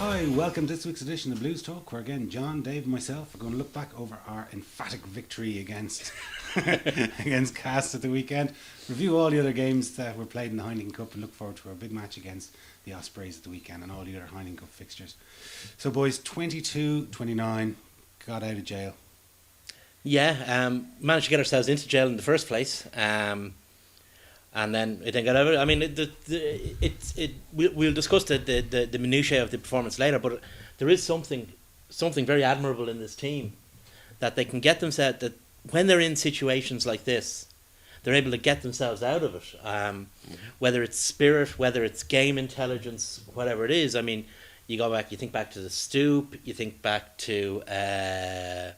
Hi, welcome to this week's edition of Blues Talk, where again John, Dave and myself are going to look back over our emphatic victory against against Cast at the weekend, review all the other games that were played in the Heineken Cup, and look forward to our big match against the Ospreys at the weekend and all the other Heineken Cup fixtures. So boys, 22-29, got out of jail. Yeah, managed to get ourselves into jail in the first place, and then it didn't get over. I mean, we'll discuss the minutiae of the performance later, but there is something very admirable in this team, that they can get themselves, that when they're in situations like this, they're able to get themselves out of it. Whether it's spirit, whether it's game intelligence, whatever it is. I mean, you think back to the Stoop, you think back to the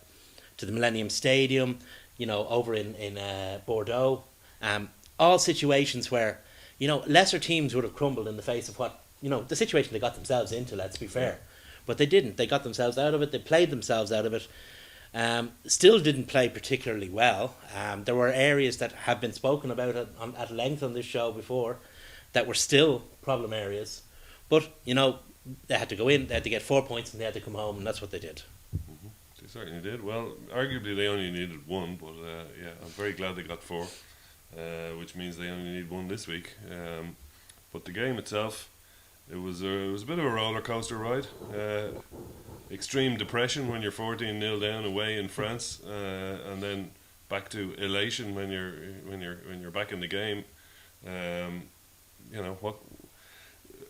Millennium Stadium, over in Bordeaux. All situations where, lesser teams would have crumbled in the face of what, the situation they got themselves into, let's be fair. But they didn't. They got themselves out of it. They played themselves out of it. Still didn't play particularly well. There were areas that have been spoken about at length on this show before that were still problem areas. But, they had to go in, they had to get 4 points, and they had to come home, and that's what they did. Mm-hmm. They certainly did. Well, arguably they only needed one, but I'm very glad they got 4. Which means they only need 1 this week. But the game itself, it was a bit of a roller coaster ride. Extreme depression when you're 14-0 down away in France, and then back to elation when you're back in the game. A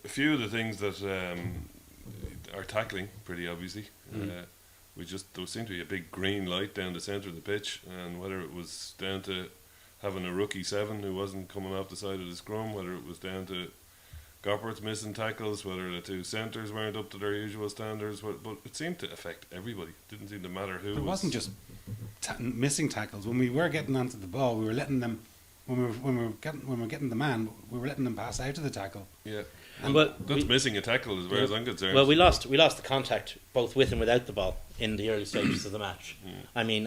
few of the things that are tackling pretty obviously. There seemed to be a big green light down the centre of the pitch, and whether it was down to having a rookie 7 who wasn't coming off the side of the scrum, whether it was down to Goppert's missing tackles, whether the 2 centres weren't up to their usual standards, but it seemed to affect everybody. It didn't seem to matter who. It wasn't just missing tackles. When we were getting onto the ball, we were letting them. When we were getting the man, we were letting them pass out of the tackle. Yeah, that's missing a tackle as far as I'm concerned. Well, we lost the contact both with and without the ball in the early stages of the match. I mean,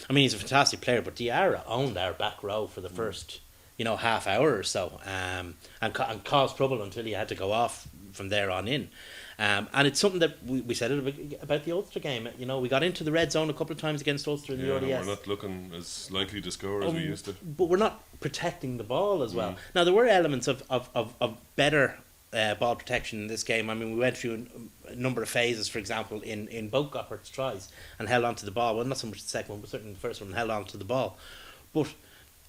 he's a fantastic player, but Diarra owned our back row for the first, half hour or so, and caused trouble until he had to go off from there on in. And it's something that we said about the Ulster game. We got into the red zone a couple of times against Ulster in the ODS. We're not looking as likely to score as we used to. But we're not protecting the ball as well. Now, there were elements of better ball protection in this game. I mean, we went through a number of phases, for example, in both Goppert's tries, and held on to the ball. Well, not so much the second one, but certainly the first one, held on to the ball. But,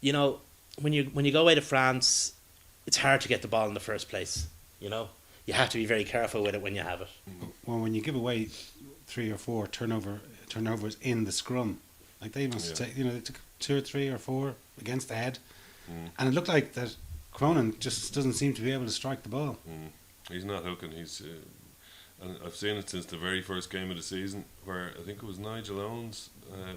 when you go away to France, it's hard to get the ball in the first place, You have to be very careful with it when you have it. Well, when you give away 3 or 4 turnovers in the scrum, like they must take, they took 2 or 3 or 4 against the head, and it looked like that Cronin just doesn't seem to be able to strike the ball. He's not hooking. And I've seen it since the very first game of the season, where I think it was Nigel Owens.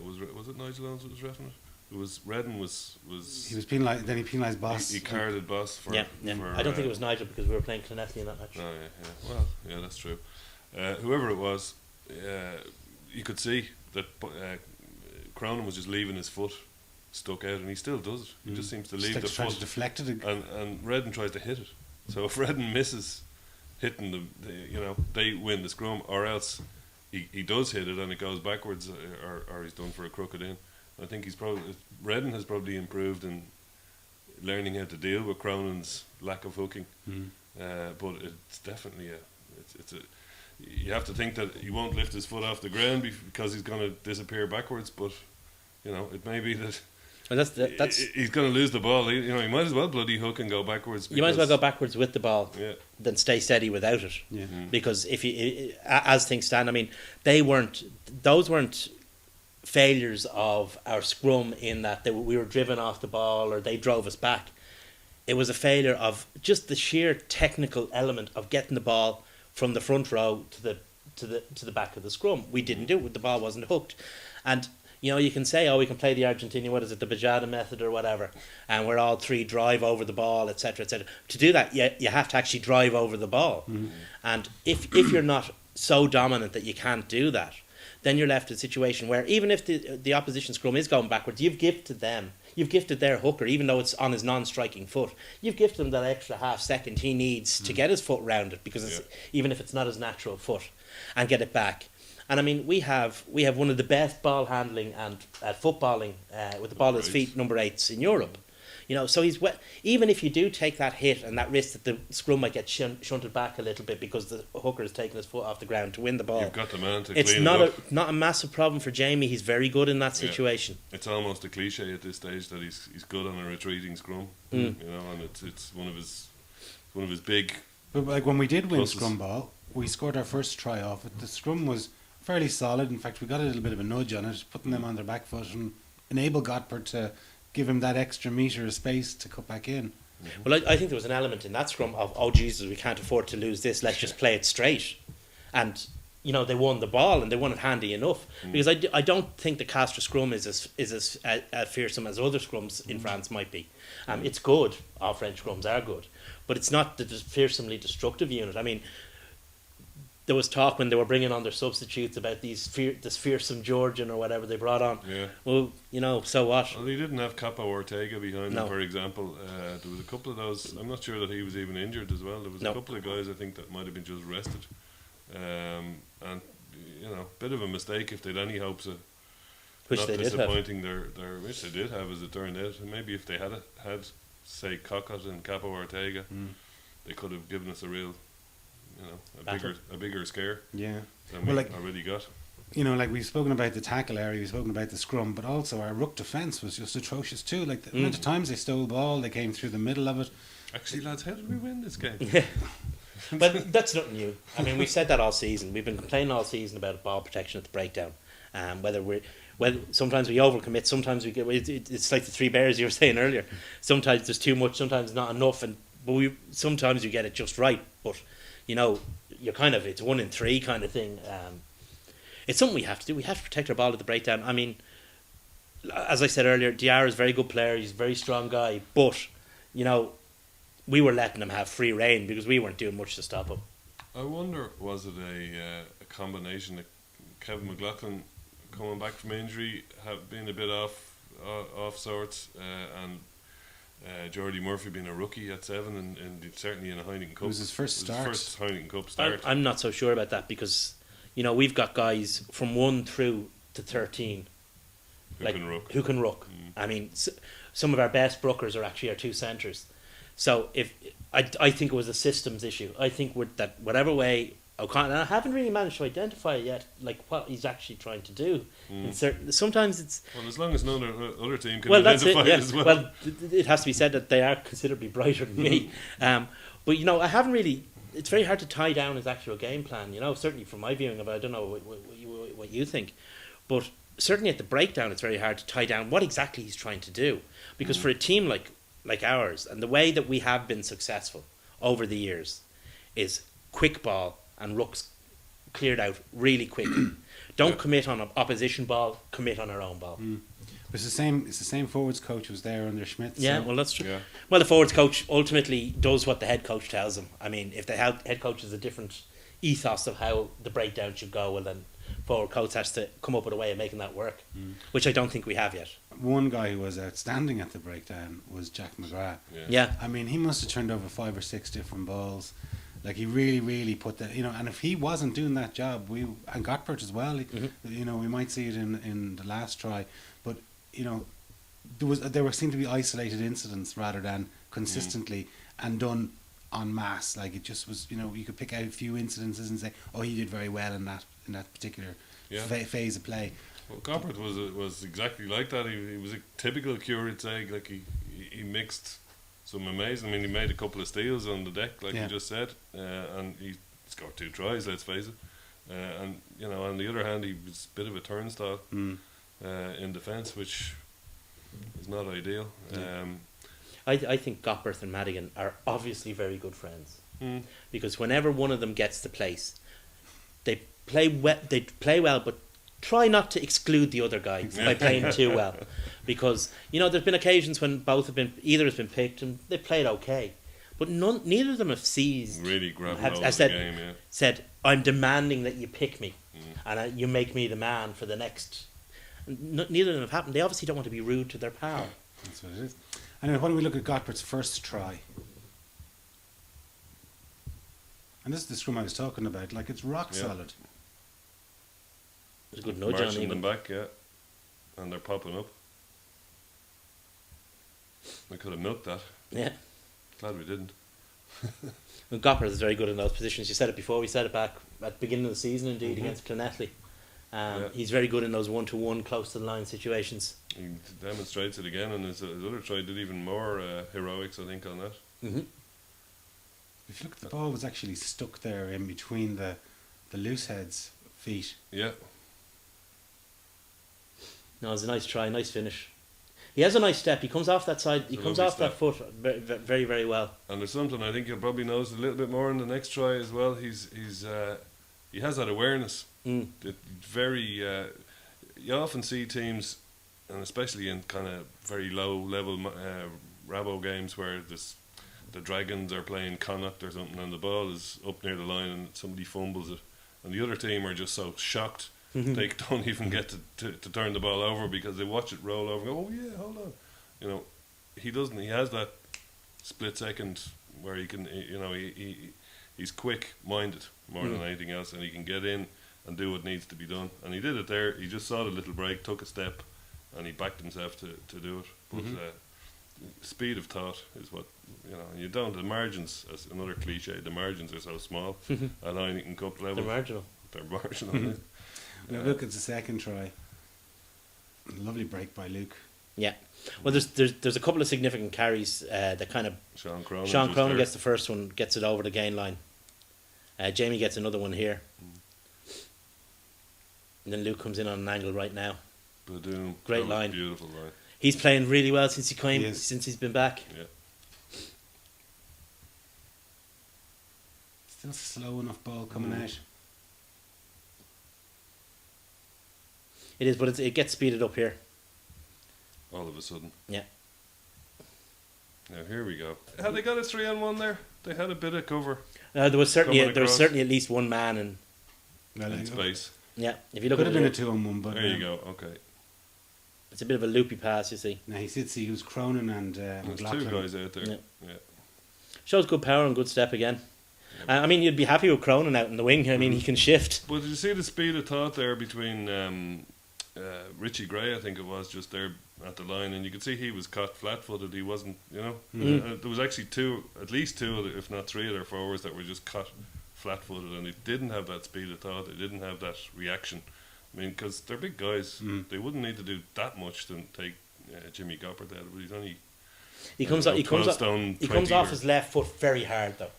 Was it Nigel Owens that was reffing it? It was Redden was. He was penalised. Then he penalised Boss. He carded Boss for. Yeah. For, I don't think it was Nigel, because we were playing Clonethley in that match. Oh yeah. Well, yeah, that's true. Whoever it was, you could see that Cronin was just leaving his foot stuck out, and he still does it. He just seems to leave the foot. To deflect it, and Redden tries to hit it. So if Redden misses hitting they win the scrum, or else he does hit it and it goes backwards, or he's done for a crooked in. I think Redden has probably improved in learning how to deal with Cronin's lack of hooking. But it's definitely you have to think that he won't lift his foot off the ground because he's going to disappear backwards. But it may be that. Well, that's he's going to lose the ball. He might as well bloody hook and go backwards. You might as well go backwards with the ball than stay steady without it. Yeah. Because as things stand, I mean, those weren't failures of our scrum in that we were driven off the ball or they drove us back. It was a failure of just the sheer technical element of getting the ball from the front row to the back of the scrum. We didn't do it. The ball wasn't hooked, and you can say, we can play the Argentinian, what is it, the Bajada method or whatever, and we're all 3 drive over the ball, etc., etc. To do that, you have to actually drive over the ball, and if you're not so dominant that you can't do that, then you're left in a situation where even if the opposition scrum is going backwards, you've gifted their hooker, even though it's on his non-striking foot, you've gifted him that extra half second he needs to get his foot round it, because even if it's not his natural foot, and get it back. And I mean, we have one of the best ball handling and footballing with the ball at his feet, number 8s in Europe. You know, so even if you do take that hit and that risk that the scrum might get shunted back a little bit because the hooker has taken his foot off the ground to win the ball. You've got the man to it's clean not it up. not a massive problem for Jamie. He's very good in that situation. Yeah. It's almost a cliche at this stage that he's good on a retreating scrum. You know, and it's one of his big. But like when we did win pluses. scrum ball, we scored our first try off it. The scrum was fairly solid. In fact, we got a little bit of a nudge on it, putting them on their back foot and enable Gotbert to give him that extra metre of space to cut back in. Well, I think there was an element in that scrum of, oh Jesus, we can't afford to lose this, let's just play it straight. And, you know, they won the ball and they won it handy enough. Because I don't think the Castres scrum is as fearsome as other scrums in France might be. It's good, all French scrums are good, but it's not the fearsomely destructive unit. I mean, there was talk when they were bringing on their substitutes about this fearsome Georgian or whatever they brought on. Yeah. Well, you know, so what? Well, he didn't have Capo Ortega behind No. him, for example. There was a couple of those. I'm not sure that he was even injured as well. There was No. a couple of guys I think that might have been just rested. And you know, bit of a mistake if they'd any hopes of Which not they did have. disappointing their which they did have, as it turned out. And maybe if they had say Cockett and Capo Ortega, they could have given us a real, you know, Battle. a bigger scare Yeah. than Well, we like- already got. You know, like we've spoken about the tackle area, we've spoken about the scrum, but also our ruck defence was just atrocious too. Like the amount of times they stole the ball, they came through the middle of it. Actually, lads, how did we win this game? But that's nothing new. I mean, we've said that all season. We've been complaining all season about ball protection at the breakdown. Whether sometimes we overcommit, sometimes we get. It's like the three bears you were saying earlier. Sometimes there's too much, sometimes not enough, but sometimes you get it just right. But you know, it's 1 in 3 kind of thing. It's something we have to do. We have to protect our ball at the breakdown. I mean, as I said earlier, Diarra is a very good player. He's a very strong guy, but you know, we were letting him have free rein because we weren't doing much to stop him. I wonder, was it a combination of Kevin McLaughlin coming back from injury, being a bit off sorts, and Jordy Murphy being a rookie at 7, and certainly in a Heineken Cup. It was his first start. His first Heineken Cup start. I'm not so sure about that because, you know, we've got guys from 1 through to 13 Who can rook. I mean, some of our best brookers are actually our 2 centres. So if I think it was a systems issue. I think that whatever way O'Connor, and I haven't really managed to identify yet, like what he's actually trying to do. Sometimes it's Well, as long as no other team can that's identify it. Yeah. it as well. It has to be said that they are considerably brighter than me. But you know, I haven't really. It's very hard to tie down his actual game plan. You know, certainly from my viewing of it, I don't know what you think, but certainly at the breakdown, it's very hard to tie down what exactly he's trying to do. Because for a team like ours, and the way that we have been successful over the years, is quick ball and rooks cleared out really quick. Don't commit on an opposition ball, commit on our own ball. It's the same forwards coach who was there under Schmidt. Yeah, so well, that's true. Yeah. Well, the forwards coach ultimately does what the head coach tells him. I mean, if the head coach has a different ethos of how the breakdown should go, well, then forward coach has to come up with a way of making that work, which I don't think we have yet. one guy who was outstanding at the breakdown was Jack McGrath. Yeah. I mean, he must have turned over 5 or 6 different balls. Like he really put that, you know. And if he wasn't doing that job, and Gotbert as well, you know, we might see it in the last try, but you know, there seemed to be isolated incidents rather than consistently and done en masse. Like it just was, you know, you could pick out a few incidences and say, oh, he did very well in that particular phase of play. Well, Gotbert was exactly like that. He was a typical curate's egg. Like he mixed some amazing. I mean, he made a couple of steals on the deck, like you just said, and he scored 2 tries. Let's face it. And you know, on the other hand, he was a bit of a turnstile in defence, which is not ideal. I think Gotbert and Madigan are obviously very good friends because whenever one of them gets the place, they play well, but try not to exclude the other guy by playing too well, because you know there's been occasions when either has been picked and they played okay, but neither of them have seized. Really grabbing Have- hold I of said- the game, yeah. Said, "I'm demanding that you pick me, and you make me the man for the next." Neither of them have happened. They obviously don't want to be rude to their pal. That's what it is. Anyway, why don't we look at Gotpert's first try? And this is the scrum I was talking about. Like, it's rock Yeah. solid. It was a good nudge on Marching even. them back, yeah. And they're popping up. We could have milked that. Yeah. Glad we didn't. Well, Gopper is very good in those positions. You said it before. We said it back at the beginning of the season, indeed, Mhm. against Clonethley. Yeah. He's very good in those 1-to-1 close to the line situations. He demonstrates it again, and his other try did even more heroics, I think, on that. Mm-hmm. If you look, the ball was actually stuck there in between the loose head's feet. Yeah. No, it was a nice try, nice finish. He has a nice step. He comes off that side. He It's a comes lovely off that foot very, very well. And there's something I think you'll probably notice a little bit more in the next try as well. He has that awareness. Mm. That very you often see teams, and especially in kind of very low level Rabo games where the Dragons are playing Connacht or something, and the ball is up near the line and somebody fumbles it, and the other team are just so shocked they don't even get to turn the ball over because they watch it roll over and go, oh yeah, hold on. You know, he doesn't. He has that split second where he can, you know, he's quick minded more than anything else, and he can get in and do what needs to be done. And he did it there. He just saw the little break, took a step, and he backed himself to do it. But speed of thought is what, you know. You don't. The margins, as another cliche, the margins are so small at Heineken Cup level. They're marginal. They're marginal. Yeah. Look at the second try. Lovely break by Luke. Yeah. Well, there's a couple of significant carries that kind of Sean Cronin. Sean just Cronin there. gets the first one, gets it over the gain line. Jamie gets another one here. And then Luke comes in on an angle right now. Badoom. Great That was line. Beautiful line. He's playing really well since he came, He is. since he's been back. Yeah. Still slow enough ball coming out. It is, but it gets speeded up here. All of a sudden. Yeah. Now here we go. Had they got a 3-on-1 there? They had a bit of cover There was certainly Coming across. at least one man, and Well, in it space. yeah, if you look could at have been a it, 2-on-1, but There you go. Okay. it's a bit of a loopy pass. You see, now he did see who's Cronin and There's McLaughlin. two guys out there. Yeah. Yeah. shows good power and good step again. I mean, you'd be happy with Cronin out in the wing. I mean, he can shift. But did you see the speed of thought there between Richie Gray, I think it was, just there at the line, and you could see he was caught flat-footed. He wasn't, you know. There was actually at least two, if not three, of their forwards that were just caught flat-footed, and they didn't have that speed of thought. They didn't have that reaction. I mean, because they're big guys, they wouldn't need to do that much to take Jimmy Gopper there. But he's only He comes know, off. He comes 12 off. stone, He comes 20 off or- his left foot very hard, though.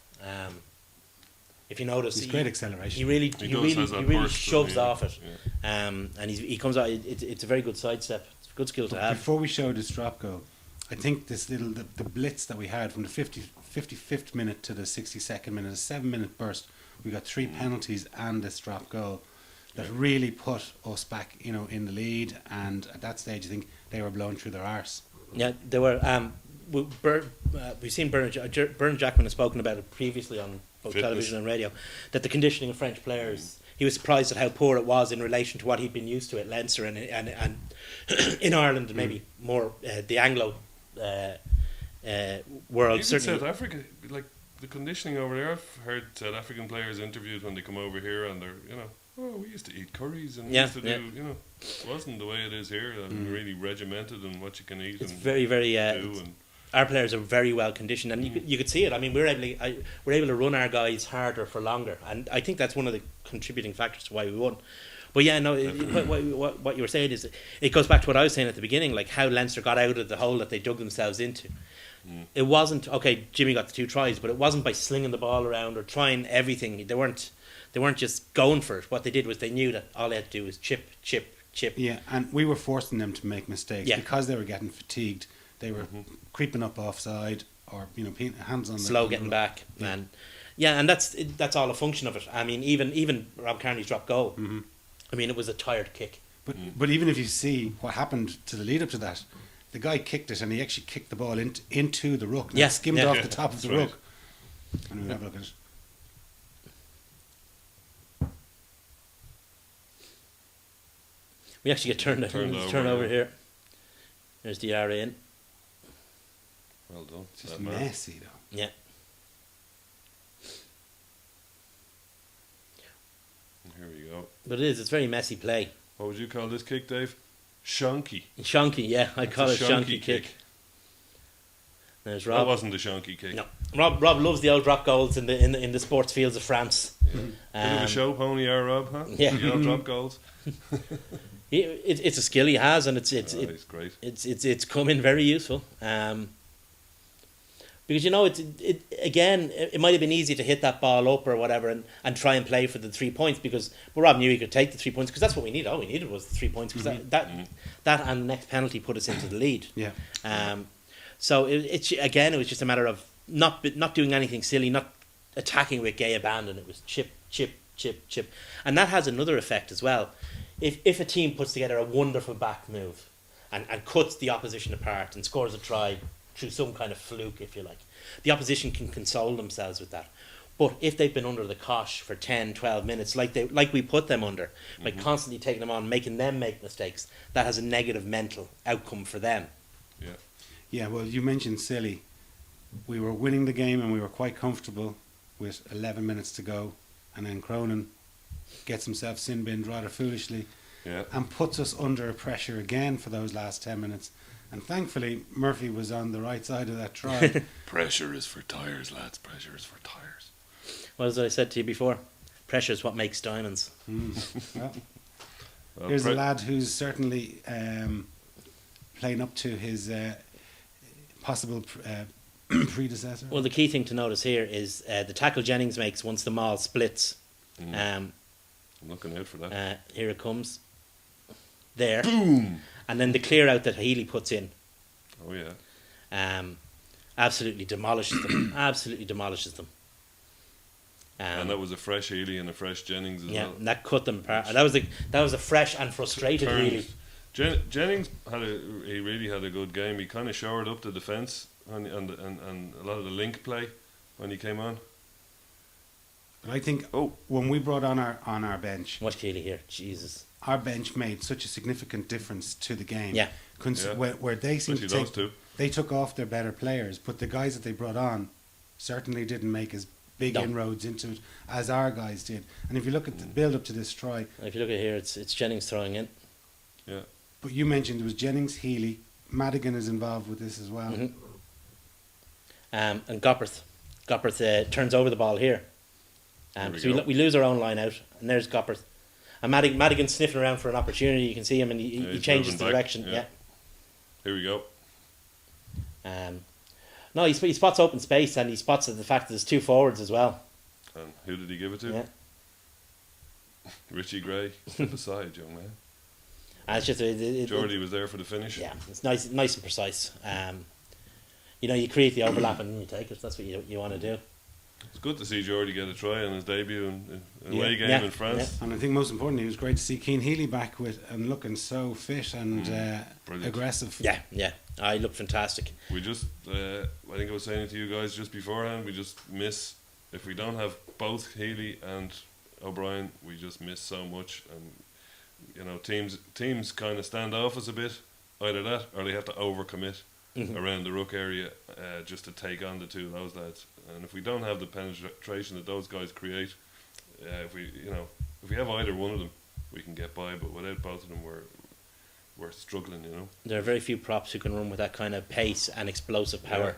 If you notice, He's great acceleration. He really, He he does, really, has that he really burst, shoves doesn't he? off it. And he comes out. It's a very good sidestep. It's a good skill to But have. before we showed his drop goal, I think this the blitz that we had from the 55th minute to the 62nd minute, a 7-minute burst, we got 3 penalties and this drop goal that really put us back, you know, in the lead. And at that stage, I think they were blown through their arse. Yeah, they were. We've seen Bernard Jackman has spoken about it previously on both Fitness. television and radio, that the conditioning of French players. He was surprised at how poor it was in relation to what he'd been used to at Leinster and in Ireland and maybe more the Anglo world. Even Certainly, South Africa, like the conditioning over there. I've heard South African players interviewed when they come over here, and they're, you know, oh, we used to eat curries and we Yeah, used to do, yeah. you know, it wasn't the way it is here. Really regimented in what you can eat. it's and very, very. do and Our players are very well conditioned, and you could see it. I mean, we're able to run our guys harder for longer, and I think that's one of the contributing factors to why we won. But yeah, no, what you were saying is it goes back to what I was saying at the beginning, like how Leinster got out of the hole that they dug themselves into. It wasn't okay. Jimmy got the 2 tries, but it wasn't by slinging the ball around or trying everything. They weren't just going for it. What they did was they knew that all they had to do was chip. Yeah, and we were forcing them to make mistakes Yeah. because they were getting fatigued. They were creeping up offside, or, you know, hands on Slow the getting back, and that's all a function of it. I mean, even Rob Kearney's drop goal. I mean, it was a tired kick. But even if you see what happened to the lead up to that, the guy kicked it and he actually kicked the ball into the ruck. Now, Yeah, it skimmed yeah. off Yeah, the top of the that's right. ruck. And we'll have a look at it. We actually get turned Turned over over, here. There's the area in. Well done. It's just That man. messy, though. Yeah. Here we go. But it's very messy play. What would you call this kick, Dave? Shonky. Shonky, yeah. I That's call a it Shonky kick. There's Rob. That wasn't a shonky kick. No. Rob loves the old drop goals in the sports fields of France. Bit of a show pony, Rob, huh? Yeah. You don't drop goals. It's a skill he has, and it's It's great. it's come in very useful. Because it might have been easy to hit that ball up or whatever and try and play for the 3 points but Rob knew he could take the 3 points because that's what we needed. All we needed was the 3 points because that and the next penalty put us into the lead. Yeah. So it was just a matter of not doing anything silly, not attacking with gay abandon. It was chip, and that has another effect as well. If a team puts together a wonderful back move and cuts the opposition apart and scores a try through some kind of fluke, if you like, the opposition can console themselves with that. But if they've been under the cosh for 10, 12 minutes, like we put them under, by constantly taking them on, making them make mistakes, that has a negative mental outcome for them. Yeah. Yeah, well, you mentioned silly. We were winning the game and we were quite comfortable with 11 minutes to go. And then Cronin gets himself sin-binned rather foolishly and puts us under pressure again for those last 10 minutes. And thankfully, Murphy was on the right side of that try. Pressure is for tires, lads. Pressure is for tires. Well, as I said to you before, pressure is what makes diamonds. Well, Well, here's a lad who's certainly playing up to his possible predecessor. Well, the key thing to notice here is the tackle Jennings makes once the maul splits. I'm looking out for that. Here it comes. There. Boom! And then the clear out that Healy puts in. Oh, yeah. Absolutely demolishes them. Absolutely demolishes them. And that was a fresh Healy and a fresh Jennings as yeah, well. and that cut them apart. And that was a fresh and frustrated Healy. Jennings he really had a good game. He kind of shored up the defence and a lot of the link play when he came on. But I think when we brought on our bench, Watch Healy here. Jesus. our bench made such a significant difference to the game. Yeah. Where they seemed to Especially take, those two. they took off their better players, but the guys that they brought on certainly didn't make as big inroads into it as our guys did. And if you look at the build up to this try, If you look at here, it's Jennings throwing in. Yeah. but you mentioned it was Jennings, Healy, Madigan is involved with this as well. Mhm. And Gopperth turns over the ball here. There we So go. we lose our own line out, and there's Gopperth. And Madigan's sniffing around for an opportunity. You can see him, and he he's changes moving the back, direction. yeah. Here we go. No, he spots open space, and he spots the fact that there's two forwards as well. And who did he give it to? Yeah. Richie Gray. Step aside, young man. And it's just Geordie was there for the finish. yeah, it's nice and precise. You create the overlap and you take it. That's what you want to do. It's good to see Geordie get a try on his debut in a away game Yeah. in France. And I think most importantly, it was great to see Keane Healy back and looking so fit and Brilliant. aggressive. Yeah. I look fantastic. We just, I think I was saying it to you guys just beforehand, we just miss, if we don't have both Healy and O'Brien, we just miss so much. And, teams kind of stand off us a bit, either that or they have to overcommit around the ruck area just to take on the two of those lads. And if we don't have the penetration that those guys create, if we have either one of them, we can get by. But without both of them, we're struggling. There are very few props who can run with that kind of pace and explosive power,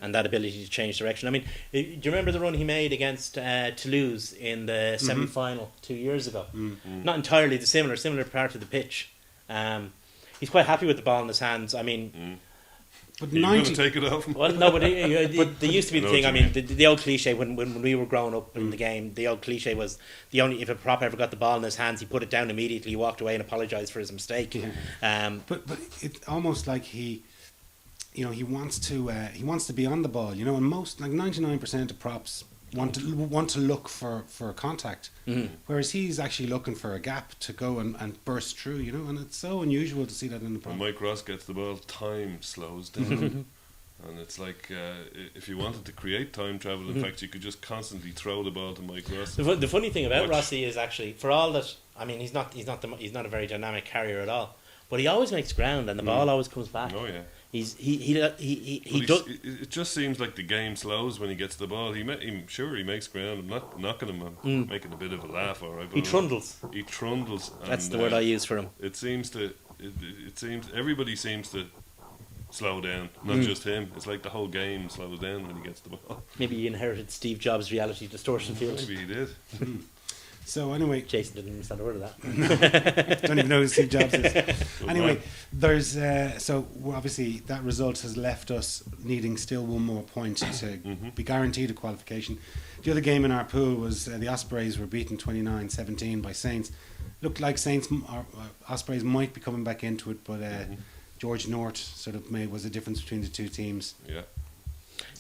and that ability to change direction. I mean, do you remember the run he made against Toulouse in the semi-final 2 years ago? Not entirely the similar part of the pitch. He's quite happy with the ball in his hands. I mean. But You're going 90, to take it off him? Well, no, but there used to be the know thing. what I you mean, the old cliche when we were growing up in the game, the old cliche was if a prop ever got the ball in his hands, he put it down immediately, he walked away and apologised for his mistake. but it's almost like he wants to be on the ball. And most 99% of props want to look for contact, whereas he's actually looking for a gap to go and burst through. And it's so unusual to see that in the When prop. Mike Ross gets the ball, time slows down. And it's like if you wanted to create time travel, in fact, you could just constantly throw the ball to Mike Ross. The funny thing about Watch. Rossi is actually, for all that, I mean, he's not a very dynamic carrier at all, but he always makes ground and the ball always comes back. Oh yeah. He does. It just seems like the game slows when he gets the ball. He makes ground. I'm not knocking him. I'm making a bit of a laugh, all right. But He trundles. He trundles. That's and, the word I use for him. It seems everybody seems to slow down. Not just him. It's like the whole game slows down when he gets the ball. Maybe he inherited Steve Jobs' reality distortion field. Maybe he did. So anyway, Jason didn't understand a word of that. don't even know who Steve Jobs is. Good Anyway, man. there's so obviously that result has left us needing still one more point to be guaranteed a qualification. The other game in our pool was the Ospreys were beaten 29-17 by Saints. Looked like Saints or Ospreys might be coming back into it, but George North sort of was a difference between the two teams. Yeah.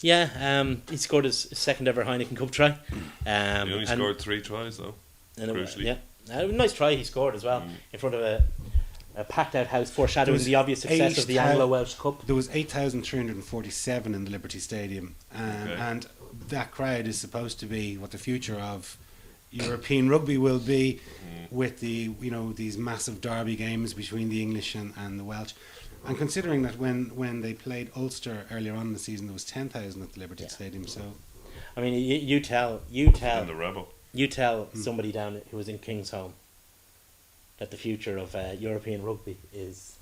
Yeah, he scored his second ever Heineken Cup try. He only scored 3 tries though. Crucially. A nice try he scored as well in front of a packed out house, foreshadowing the obvious success of the Anglo-Welsh Cup. There was 8,347 in the Liberty Stadium, and that crowd is supposed to be what the future of European rugby will be, with these massive derby games between the English and the Welsh. And considering that when they played Ulster earlier on in the season, there was 10,000 at the Liberty Stadium. So, I mean, you tell And the Rebel. you tell somebody down who was in Kingsholm that the future of European rugby is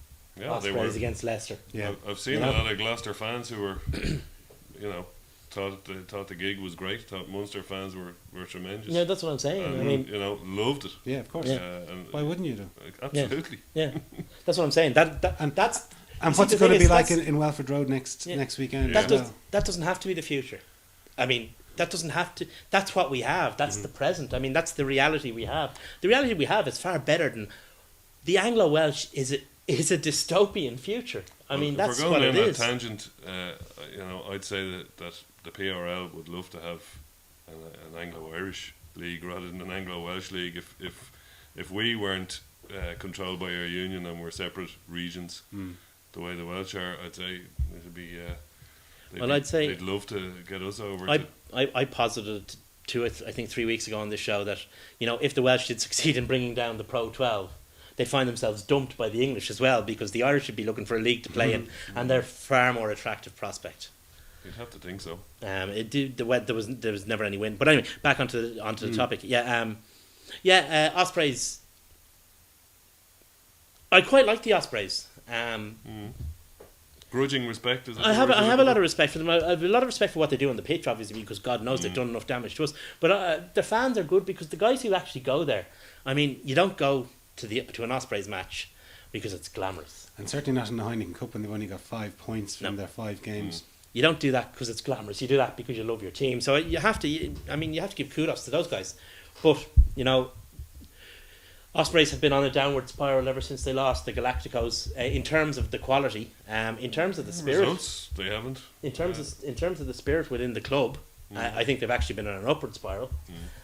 Ospreys against Leicester. yeah. I've seen a lot of Gloucester fans who were, thought the gig was great. Thought Munster fans were tremendous. Yeah, that's what I'm saying. And, I mean, loved it. Yeah, of course. And Why wouldn't you do? absolutely. yeah, that's what I'm saying. That's And see, what's the it going to thing be is like that's- in Welford Road next weekend? Yeah. as well? that doesn't have to be the future. I mean, that doesn't have to. That's what we have. That's the present. I mean, that's the reality we have. The reality we have is far better than the Anglo-Welsh is a dystopian future. I mean, that's if we're what going it down is. that tangent, I'd say that the PRL would love to have an Anglo-Irish league rather than an Anglo-Welsh league. If we weren't controlled by our union and we're separate regions, the way the Welsh are, I'd say it'd be. I'd say they'd love to get us over. I posited to it, I think 3 weeks ago on this show, that if the Welsh did succeed in bringing down the Pro 12, they find themselves dumped by the English as well, because the Irish should be looking for a league to play in, and they're far more attractive prospect. You'd have to think so. There was never any win. But anyway, back onto the topic. Ospreys. I quite like the Ospreys. Grudging respect. Is I have a lot of respect for them. I have a lot of respect for what they do on the pitch, obviously, because God knows they've done enough damage to us. But the fans are good, because the guys who actually go there, I mean, you don't go to an Ospreys match because it's glamorous. And certainly not in the Heineken Cup when they've only got 5 points from their 5 games. You don't do that because it's glamorous. You do that because you love your team. So you have to give kudos to those guys. But Ospreys have been on a downward spiral ever since they lost the Galacticos in terms of the quality, in terms of the spirit. Results, they haven't. In terms of the spirit within the club, I think they've actually been on an upward spiral,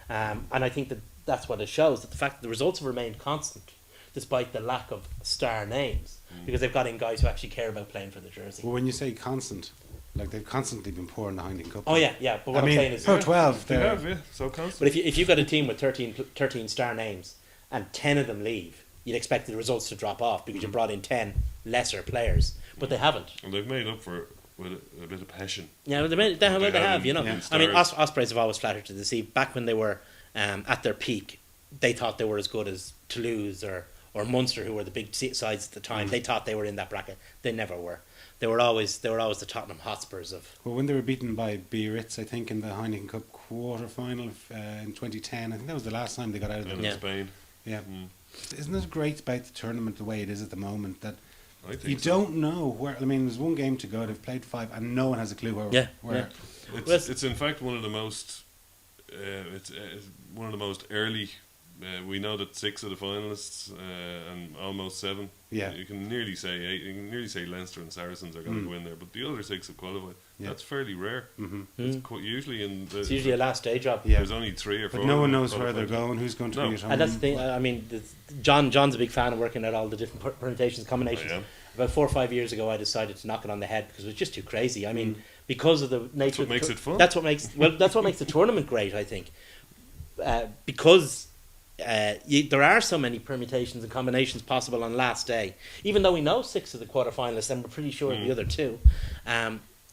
and I think that's what it shows. That the fact that the results have remained constant despite the lack of star names, because they've got in guys who actually care about playing for the jersey. Well, when you say constant, like they've constantly been poor in the Heineken Cup. Oh yeah. But what I'm saying is, Pro 12, They they're have, yeah. So constant. but if you've got a team with 13 star names and 10 of them leave, you'd expect the results to drop off because you brought in 10 lesser players, but they haven't. And they've made up for it with a bit of passion. Yeah, well, they have. Yeah. I mean, Ospreys have always flattered to deceive. Back when they were at their peak, they thought they were as good as Toulouse or Munster, who were the big sides at the time. They thought they were in that bracket. They never were. They were always the Tottenham Hotspurs of. Well, when they were beaten by Biarritz, I think in the Heineken Cup quarter final in 2010, I think that was the last time they got out of And the in Spain. Yeah. Isn't it great about the tournament the way it is at the moment that I think you don't know where? I mean, there's one game to go. They've played 5, and no one has a clue where. It's in fact one of the most. It's one of the most early. We know that 6 of the finalists and almost 7. Yeah. You can nearly say 8. You can nearly say Leinster and Saracens are going to go in there, but the other 6 have qualified. Yeah. That's fairly rare. Mm-hmm. It's usually It's usually a last day job. Yeah. There's only 3 or 4. But no one that knows where they're qualify. going, who's going to No. be at home. And that's the thing. I mean, John's a big fan of working out all the different permutations, combinations. I am. about 4 or 5 years ago, I decided to knock it on the head because it was just too crazy. I mean, because of the nature. what makes it fun. That's what makes the tournament great. I think because. There are so many permutations and combinations possible on last day. Even though we know 6 of the quarterfinalists and we're pretty sure of the other 2,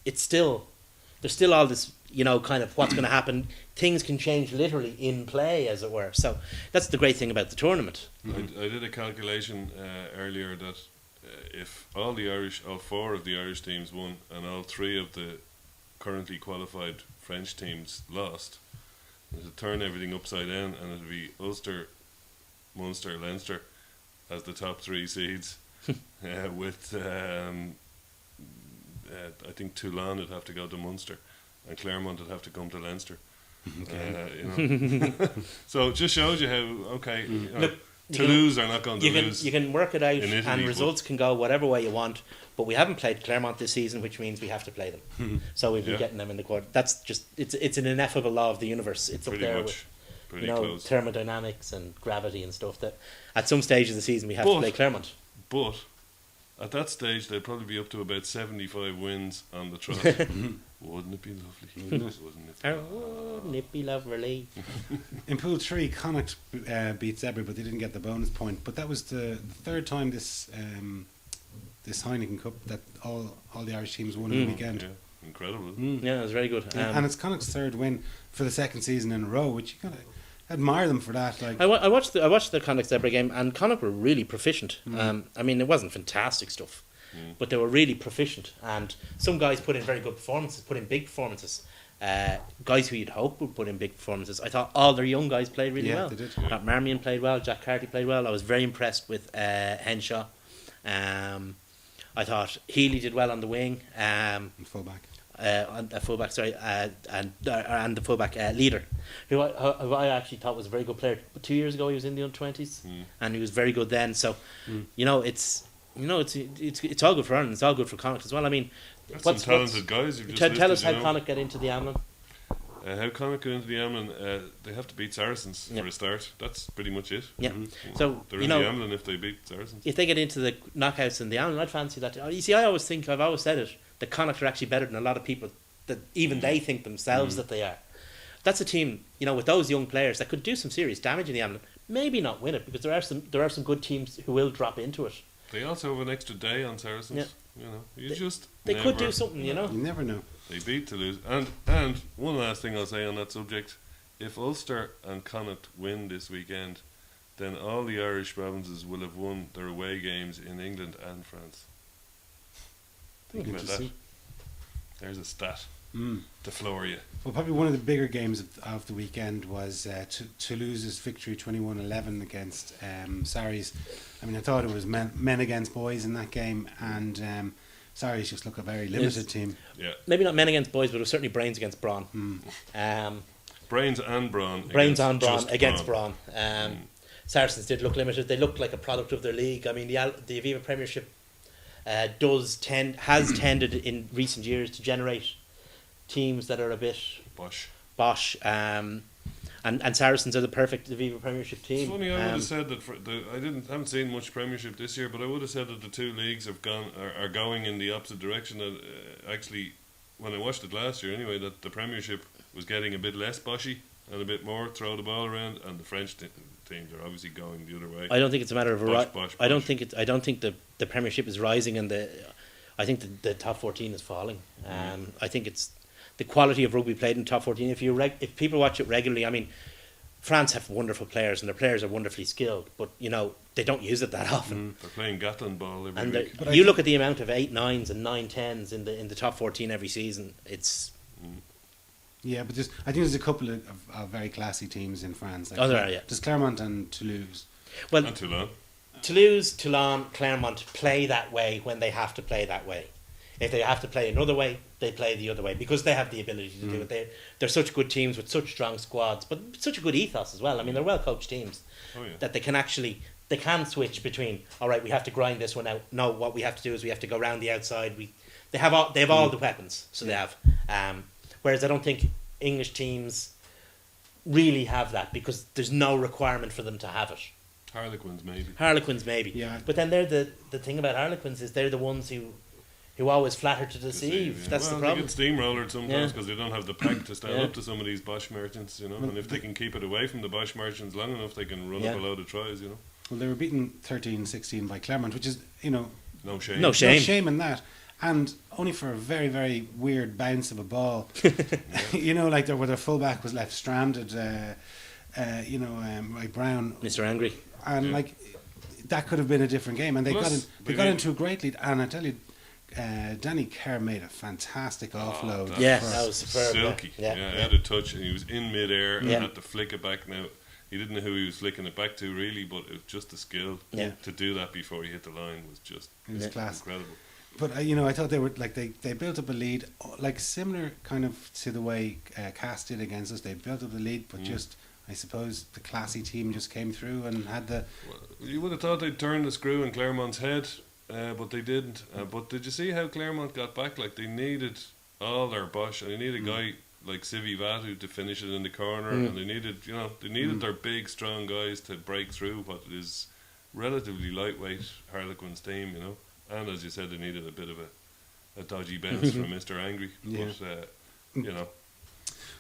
it's still there's still all this, kind of what's going to happen. Things can change literally in play, as it were. So that's the great thing about the tournament. I did a calculation earlier that if all 4 of the Irish teams won and all 3 of the currently qualified French teams lost, it'll turn everything upside down, and it'll be Ulster, Munster, Leinster as the top 3 seeds, with I think Toulon would have to go to Munster, and Claremont would have to come to Leinster. Okay. So it just shows you how Look, Toulouse are not going to lose. You can work it out, in Italy, and results can go whatever way you want. But we haven't played Claremont this season, which means we have to play them. So we've been getting them in the quarter. That's just it's an ineffable law of the universe. It's Pretty up there much. with Pretty close. thermodynamics and gravity and stuff. That at some stage of the season we have But- to play Claremont. But at that stage, they'd probably be up to about 75 wins on the trot. Wouldn't it be lovely? Wouldn't it? Oh, nippy lovely. In Pool 3, Connacht beat Zebra, but they didn't get the bonus point. But that was the third time this Heineken Cup that all the Irish teams won in the weekend. Yeah, incredible. Yeah, it was very good. And it's Connacht's third win for the second season in a row, which you gotta admire them for that. Like, I watched the Connacht Zebra game, and Connacht were really proficient. I mean, it wasn't fantastic stuff, but they were really proficient. And some guys put in very good performances, put in big performances. Guys who you'd hope would put in big performances. I thought all their young guys played really well. They did. I thought Marmion played well. Jack Carty played well. I was very impressed with Henshaw. I thought Healy did well on the wing. And fullback. On the fullback, sorry, and the fullback Leader, who I actually thought was a very good player. But 2 years ago he was in the under-20s, and he was very good then. So, it's all good for Ireland. It's all good for Connacht as well. I mean, That's some talented guys. You've just tell us listed, how Connacht get into the Amlin. How Connacht get into the Amlin? They have to beat Saracens for a start. That's pretty much it. Yeah. So They're in the Amlin if they beat Saracens. if they get into the knockouts in the Amlin, I'd fancy that. You see, I've always said it, that Connacht are actually better than a lot of people that even they think themselves that they are. That's a team, with those young players that could do some serious damage in the Amlin. Maybe not win it, because there are some good teams who will drop into it. They also have an extra day on Saracens. Yeah. They could do something, You never know. They beat Toulouse. And one last thing I'll say on that subject. If Ulster and Connacht win this weekend, then all the Irish provinces will have won their away games in England and France. Think about that. Interesting. There's a stat to floor you. Well, probably one of the bigger games of the weekend was Toulouse's victory 21-11 against Sarries. I mean, I thought it was men against boys in that game, and Sarries just look a very limited team. Yeah. Maybe not men against boys, but it was certainly brains against brawn. Brains and brawn. Brains and brawn just against brawn. Saracens did look limited. They looked like a product of their league. I mean, the Aviva Premiership has tended in recent years to generate teams that are a bit bosh. And Saracens are the perfect Aviva Premiership team. It's funny, I would have said that haven't seen much Premiership this year, but I would have said that the two leagues are going in the opposite direction. That actually, when I watched it last year, anyway, that the Premiership was getting a bit less boshy and a bit more throw the ball around, and the French teams are obviously going the other way. I don't think it's a matter of Bosh. I don't think the Premiership is rising, and I think the top 14 is falling. I think it's the quality of rugby played in top 14. If people watch it regularly, I mean, France have wonderful players, and their players are wonderfully skilled, but they don't use it that often. They're playing Gatlin ball every And week. you look at the amount of 8-9s and 9-10s in the top 14 every season. It's Yeah, but I think there's a couple of very classy teams in France. Like there are, yeah. There's Clermont and Toulouse. well, And Toulon. Toulouse, Toulon, Clermont play that way when they have to play that way. If they have to play another way, they play the other way because they have the ability to do it. They're such good teams with such strong squads, but such a good ethos as well. I mean, they're well coached teams that they can switch between. All right, we have to grind this one out. No, what we have to do is we have to go around the outside. They have all the weapons, so they have. Whereas I don't think English teams really have that because there's no requirement for them to have it. Harlequins maybe. Harlequins maybe. Yeah. But then they're the thing about Harlequins is they're the ones who always flatter to deceive. Yeah. That's well, the problem. They get steamrollered sometimes Yeah. because they don't have the pack to stand Yeah. up to some of these Bosch merchants, you know. And if they can keep it away from the Bosch merchants long enough, they can run Yeah. up a load of tries, you know. Well, they were beaten 13-16 by Claremont, which is, you know, No shame. No shame. no shame in that. And only for a very, very weird bounce of a ball. You know, like where their fullback was left stranded, like Brown. Mr. Angry. And, Yeah. like, that could have been a different game. And they Plus, they got into a great lead. And I tell you, Danny Kerr made a fantastic offload. that Yeah, for- that was superb. Silky. Yeah. He had a touch and he was in mid-air and Yeah. had to flick it back. Now, he didn't know who he was flicking it back to really, but it was just the skill Yeah. to do that before he hit the line was just It was Yeah. class. incredible. But I thought they were like they built up a lead, like similar kind of to the way Cass did against us. They built up the lead, but just I suppose the classy team just came through and had the. Well, you would have thought they'd turn the screw in Claremont's head, but they didn't. But did you see how Claremont got back? Like they needed all their Bosch, and they needed a guy like Sivi Vatu to finish it in the corner, and they needed their big, strong guys to break through what is relatively lightweight Harlequins team, you know. And as you said, they needed a bit of a dodgy bounce from Mr. Angry, Yeah. but you know.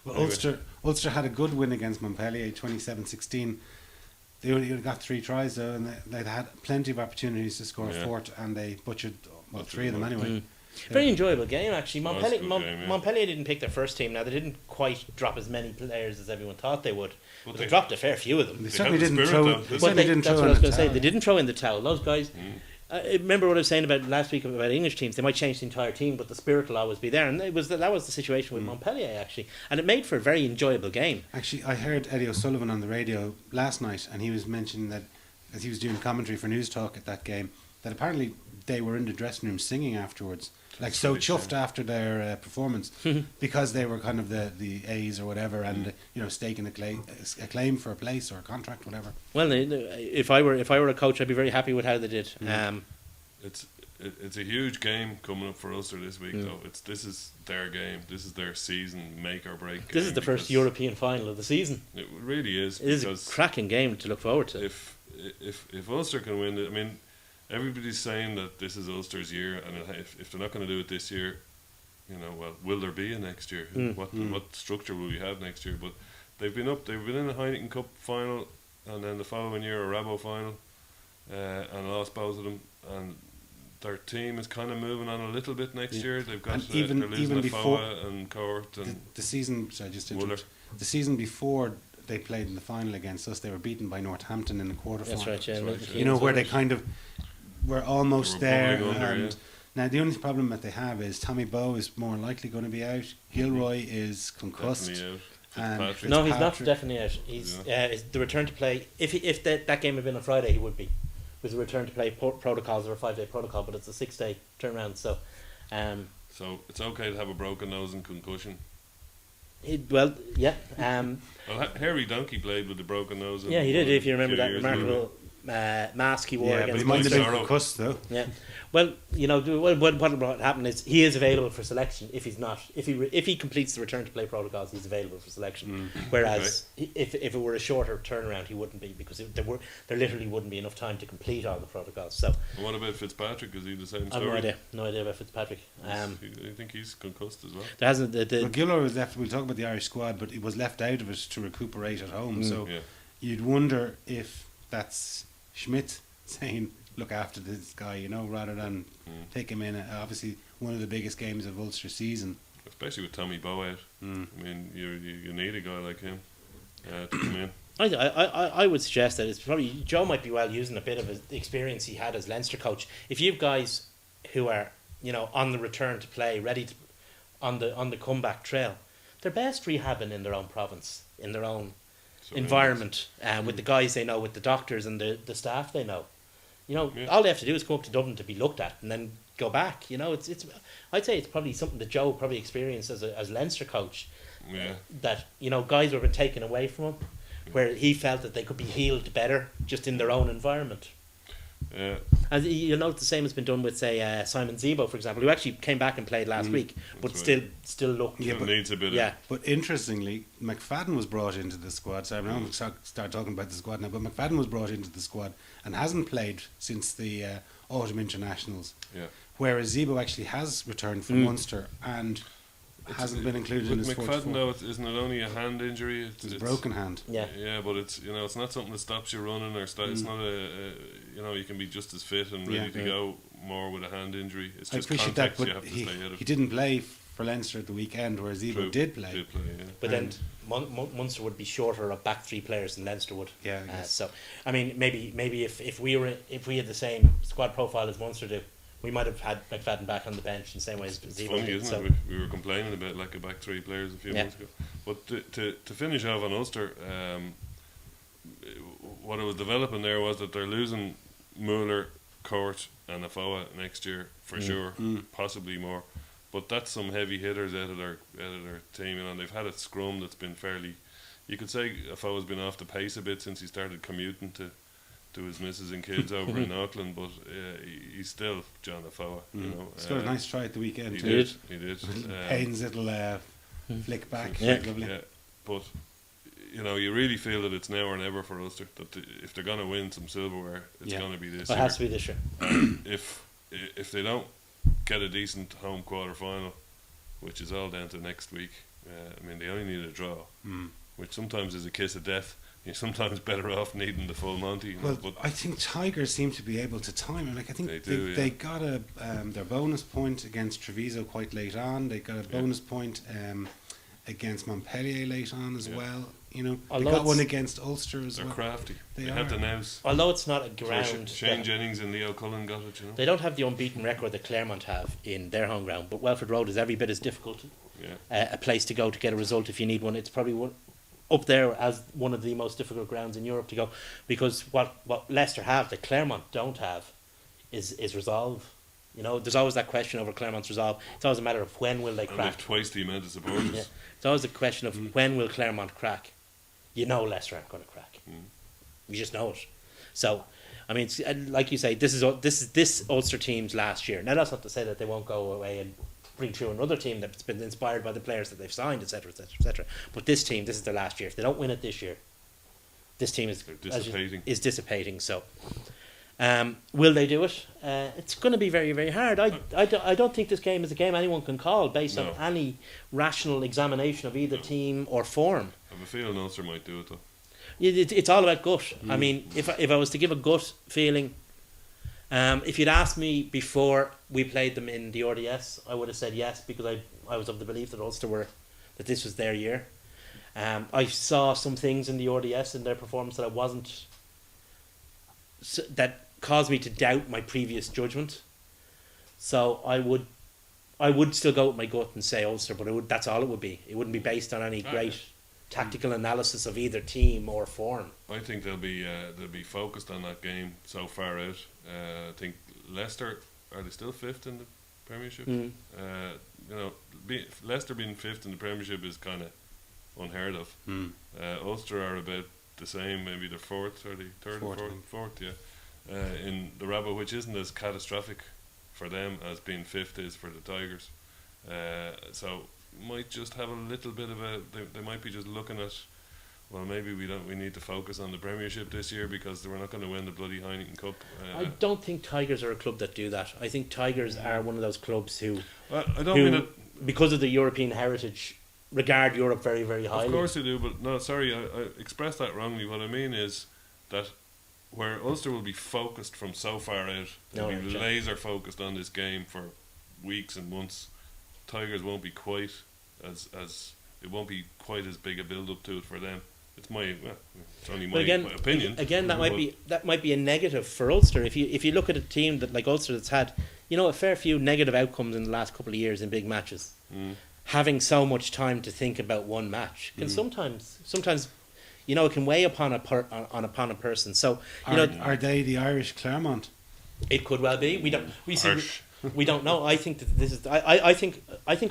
Well, Anyway. Ulster had a good win against Montpellier, 27-16. They only got 3 tries though, and they had plenty of opportunities to score Yeah. a fourth, and they butchered Butchered 3 of them them. anyway. Very enjoyable game actually. Was a Montpellier, good game, yeah. Montpellier didn't pick their first team. Now they didn't quite drop as many players as everyone thought they would, but they they- dropped a fair few of them. They They certainly had the didn't spirit, throw. though. They But certainly they, didn't that's throw what I in was the going to say. towel. They didn't throw in the towel. Those guys. Remember what I was saying about last week about English teams. They might change the entire team, but the spirit will always be there. And that was the situation with Montpellier actually, and it made for a very enjoyable game. Actually, I heard Eddie O'Sullivan on the radio last night, and he was mentioning that as he was doing commentary for News Talk at that game, that apparently they were in the dressing room singing afterwards, like so really chuffed after their performance, because they were kind of the A's or whatever, and staking a claim for a place or a contract, whatever. Well, if I were a coach, I'd be very happy with how they did. It's a huge game coming up for Ulster this week, though. This is their game. This is their season, make or break. This game is the first because European final of the season. It really is. It is a because cracking game to look forward to. if Ulster can win it, I mean, everybody's saying that this is Ulster's year, and if they're not going to do it this year, well, will there be a next year? What structure will we have next year? But they've been in the Heineken Cup final, and then the following year a Rabo final, and lost both of them. And their team is kind of moving on a little bit next year. They've got And even- they're losing even before- Afoa and Court and The season, sorry, just to Wooler. interrupt. The season before they played in the final against us, they were beaten by Northampton in the quarterfinal. That's right, yeah. That's right, Milton yeah. Where they Keynes kind of were almost They were there. bubbling under, And now the only problem that they have is Tommy Bowe is more likely going to be out. Gilroy is concussed. definitely out. And Fitzpatrick. No, he's not Fitzpatrick. definitely out. He's the return to play. If that game had been on Friday, he would be. With the return to play protocols or a 5-day protocol, but it's a 6-day turnaround. So, So it's okay to have a broken nose and concussion. Well, Harry Donkey played with a broken nose. yeah, he did. If you remember a few that years ago. remarkable mask he wore Yeah, but against he might have been Sorrow. concussed though. Yeah, well, what happened is he is available for selection. If he's not, if he completes the return to play protocols, he's available for selection. Whereas if it were a shorter turnaround, he wouldn't be, because there literally wouldn't be enough time to complete all the protocols. So And what about Fitzpatrick? Is he the same I have story? no idea about Fitzpatrick. I think he's concussed as well. There hasn't Well, Gilroy was left. We'll talk about the Irish squad, but he was left out of it to recuperate at home. So Yeah. you'd wonder if that's Schmidt saying, "Look after this guy," rather than take him in. Obviously, one of the biggest games of Ulster season. Especially with Tommy Bowe out. I mean, you need a guy like him to come in. I would suggest that it's probably Joe might be well using a bit of the experience he had as Leinster coach. If you have guys who are on the return to play, ready to on the comeback trail, they're best rehabbing in their own province, in their own environment, with the guys they know, with the doctors and the staff they know. All they have to do is come up to Dublin to be looked at, and then go back. It's I'd say it's probably something that Joe probably experienced as Leinster coach. Yeah. That guys were been taken away from him, where he felt that they could be healed better just in their own environment. And you'll note the same has been done with, say, Simon Zebo, for example, who actually came back and played last week, but right. still looked. Yeah, Still needs a bit Yeah. of. But interestingly, McFadden was brought into the squad. So I'm going to start talking about the squad now. But McFadden was brought into the squad and hasn't played since the autumn internationals. Yeah. Whereas Zebo actually has returned from Munster and hasn't been included in With his McFadden 44. though, isn't it only a hand injury? It's a broken hand. Yeah. Yeah, but it's it's not something that stops you running or it's not you can be just as fit and ready to go more with a hand injury. It's I just appreciate that, context you but have to he, stay out of. he didn't play for Leinster at the weekend, whereas Zebo True. did play. Yeah. But then Munster would be shorter of back three players than Leinster would. Yeah, I guess. So I mean, maybe if we had the same squad profile as Munster do, we might have had McFadden back on the bench in the same way as It's Zebo funny, did. isn't So it? We were complaining about like a back three players a few months ago. But to finish off on Ulster, what it was developing there was that they're losing Mueller, Court, and Afoa next year for sure, possibly more. But that's some heavy hitters out of their team, and they've had a scrum that's been fairly. You could say Afoa's been off the pace a bit since he started commuting to his missus and kids over in Auckland, but he's still John Afoa. Scored a nice try at the weekend He too. did. Payne's little flick back. Yeah. Lovely. Yeah, but you really feel that it's now or never for Ulster. That if they're going to win some silverware, it's going to be this it year. has to be this year. If they don't get a decent home quarter final, which is all down to next week, they only need a draw, which sometimes is a kiss of death. You're sometimes better off needing the full Monty. Well, but I think Tigers seem to be able to time it. Like I think They do, they got their bonus point against Treviso quite late on. They got a bonus point against Montpellier late on as well. They Although got one it's- against Ulster as they're well. crafty. They have are. the nous. Although it's not a So ground, Shane that- Jennings and Leo Cullen got it. they don't have the unbeaten record that Claremont have in their home ground. But Welford Road is every bit as difficult a place to go to get a result if you need one. It's probably up there as one of the most difficult grounds in Europe to go, because what Leicester have that Claremont don't have is resolve. There's always that question over Claremont's resolve. It's always a matter of when will they And they've crack. twice the amount of supporters. Yeah. It's always a question of when will Claremont crack. Leicester aren't going to crack. You just know it. So, it's, like you say, this is Ulster team's last year. Now that's not to say that they won't go away and bring through another team that's been inspired by the players that they've signed, etc., etc., etc. But this is their last year. If they don't win it this year, this team is dissipating. So, will they do it? It's going to be very, very hard. I don't think this game is a game anyone can call based on any rational examination of either team or form. I have a feeling Ulster might do it though. It's all about gut. If I was to give a gut feeling, if you'd asked me before we played them in the RDS, I would have said yes, because I was of the belief that Ulster that this was their year. I saw some things in the RDS in their performance that caused me to doubt my previous judgment. So I would still go with my gut and say Ulster, but that's all it would be. It wouldn't be based on any great tactical analysis of either team or form. I think they'll be focused on that game so far out. I think Leicester, are they still fifth in the Premiership? Leicester being fifth in the Premiership is kind of unheard of. Ulster are about the same, maybe they're fourth or the third or fourth, in the Rabbit, which isn't as catastrophic for them as being fifth is for the Tigers. So might just have a little bit of they might be just looking at, well, maybe we need to focus on the Premiership this year because we're not going to win the bloody Heineken Cup. I don't think Tigers are a club that do that. I think Tigers are one of those clubs who because of the European heritage, regard Europe very, very highly. Of course they do, but no, sorry, I expressed that wrongly. What I mean is that where Ulster will be focused from so far out, they'll be laser focused on this game for weeks and months. Tigers won't be quite as it won't be quite as big a build up to it for them. It's only my opinion. Again, that might be a negative for Ulster. If you look at a team that like Ulster that's had a fair few negative outcomes in the last couple of years in big matches, having so much time to think about one match can sometimes it can weigh upon a person. So are they the Irish Claremont? It could well be. We don't know. I think that this is. I think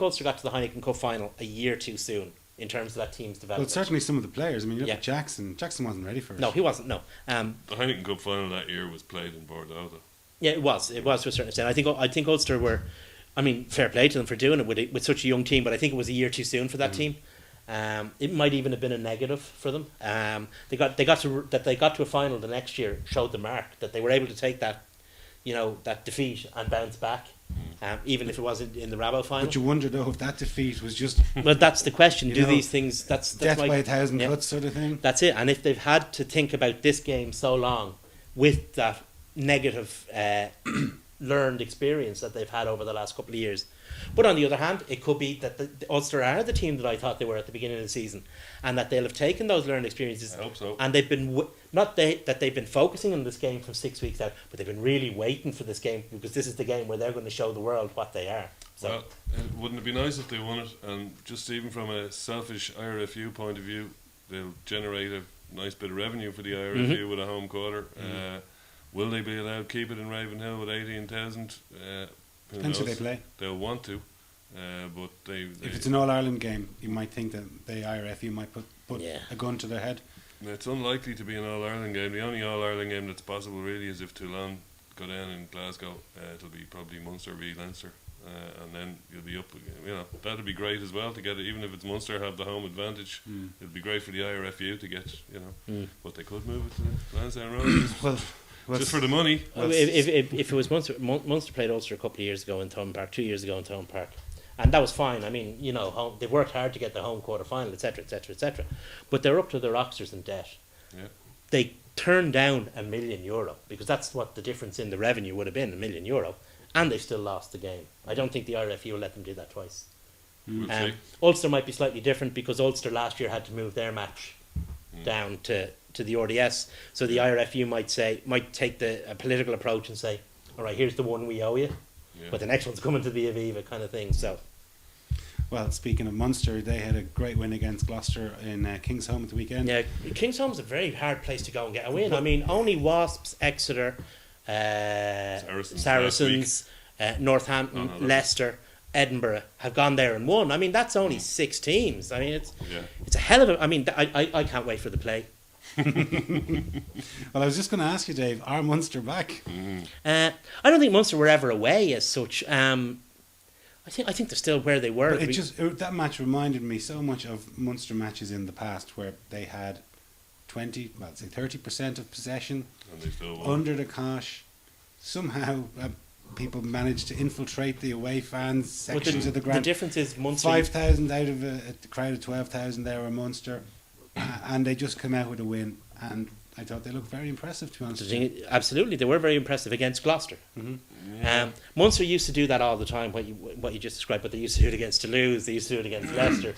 Ulster got to the Heineken Cup final a year too soon. in terms of that team's Well, development. certainly some of the players. I mean, you look Yeah. at Jackson. Jackson wasn't ready for it. No, he wasn't. No. The Heineken Cup final that year was played in Bordeaux, though. Yeah, it was. It was to a certain extent. I think Ulster were. I mean, fair play to them for doing it with such a young team, but I think it was a year too soon for that team. It might even have been a negative for them. They got to a final the next year showed the mark that they were able to take that, that defeat and bounce back, even if it wasn't in the Rabo final. But you wonder though if that defeat was just Well, that's the question. You Do know, these things? That's death my, by 1,000 yeah. cuts sort of thing. That's it. And if they've had to think about this game so long with that negative learned experience that they've had over the last couple of years. But on the other hand, it could be that the Ulster are the team that I thought they were at the beginning of the season, and that they'll have taken those learned experiences. I hope so. And they've been that they've been focusing on this game from 6 weeks out, but they've been really waiting for this game because this is the game where they're going to show the world what they are. So Well, wouldn't it be nice if they won it? And just even from a selfish IRFU point of view, they'll generate a nice bit of revenue for the IRFU with a home quarter. Will they be allowed to keep it in Ravenhill with 18,000? Who Depends who knows? they play. They'll want to, but they If it's an All Ireland game, you might think that the IRFU might put Yeah. a gun to their head. it's unlikely to be an All Ireland game. The only All Ireland game that's possible really is if Toulon go down in Glasgow. It'll be probably Munster v Leinster, and then you'll be up. That'd be great as well to get it. Even if it's Munster have the home advantage, it'd be great for the IRFU to get. But they could move it to Lansdowne Road just for the money. if it was Munster played Ulster a couple of years ago in Thomond Park, 2 years ago in Thomond Park, and that was fine. I mean, they worked hard to get the home quarter final, etc., etc., etc. But they're up to their oxers in debt. Yeah. They turned down €1 million because that's what the difference in the revenue would have been, €1 million, and they still lost the game. I don't think the IRFU will let them do that twice. We'll see. Ulster might be slightly different because Ulster last year had to move their match down to the RDS, so the IRFU might take a political approach and say, all right, here's the one we owe you, but the next one's coming to the Aviva kind of thing. So Well, speaking of Munster, they had a great win against Gloucester in Kingsholm at the weekend. yeah, Kingsholm's a very hard place to go and get a win. I mean, only Wasps, Exeter, Saracens, Northampton, Leicester, Edinburgh have gone there and won. I mean, that's only 6 teams. I mean, it's a hell of a. I mean, I can't wait for the play. Well, I was just going to ask you, Dave, are Munster back? I don't think Munster were ever away as such. I think they're still where they were. But that match reminded me so much of Munster matches in the past where they had 30% of possession And they still won. under the cosh. Somehow people managed to infiltrate the away fans sections of the The ground. difference is Munster. 5,000 out of a crowd of 12,000 there were Munster, and they just come out with a win. And I thought they looked very impressive, to be honest. Absolutely, they were very impressive against Gloucester. Munster used to do that all the time. What you just described, but they used to do it against Toulouse. They used to do it against Leicester.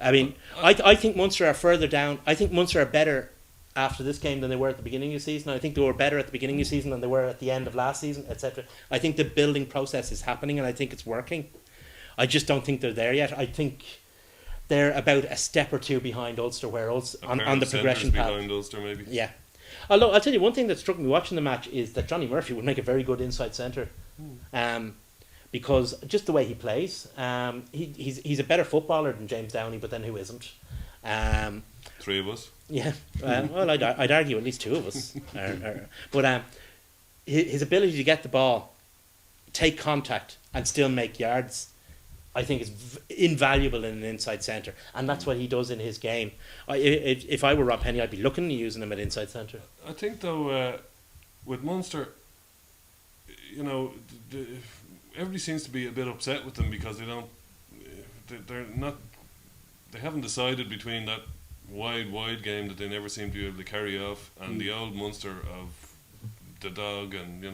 I mean, I think Munster are further down. I think Munster are better after this game than they were at the beginning of the season. I think they were better at the beginning of the season than they were at the end of last season, etc. I think the building process is happening, and I think it's working. I just don't think they're there yet. I think they're about a step or two behind Ulster, where Ulster on the progression path. Behind Ulster, maybe. Yeah. Although I'll tell you one thing that struck me watching the match is that Johnny Murphy would make a very good inside centre, because just the way he plays, he's a better footballer than James Downey, but then who isn't? 3 of us. Yeah. Well, I'd argue at least 2 of us. But his ability to get the ball, take contact, and still make yards, I think is invaluable in an inside centre, and that's what he does in his game. If I were Rob Penny, I'd be looking at using him at inside centre. I think though, with Munster, everybody seems to be a bit upset with them because they haven't decided between that wide game that they never seem to be able to carry off and the old Munster of the dog and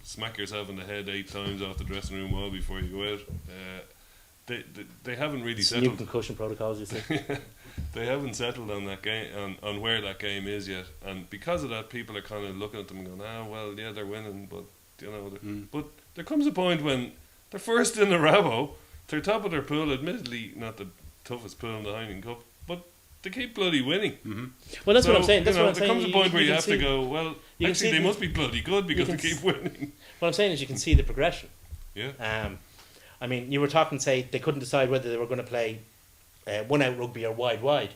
smack yourself in the head 8 times off the dressing room wall before you go out. They haven't really New settled. concussion protocols, you see. They haven't settled on that game, on where that game is yet, and because of that, people are kind of looking at them and going, well, yeah, they're winning, but but there comes a point when they're first in the Rabo, they're top of their pool, admittedly not the toughest pool in the Heineken Cup, but they keep bloody winning. Well, that's what I'm saying. That's what I'm there saying. comes a point where you have to see, go, well, you can actually see they the- must be bloody good because they keep winning. What I'm saying is you can see the progression. Yeah. I mean, you were talking, say, they couldn't decide whether they were going to play one out rugby or wide.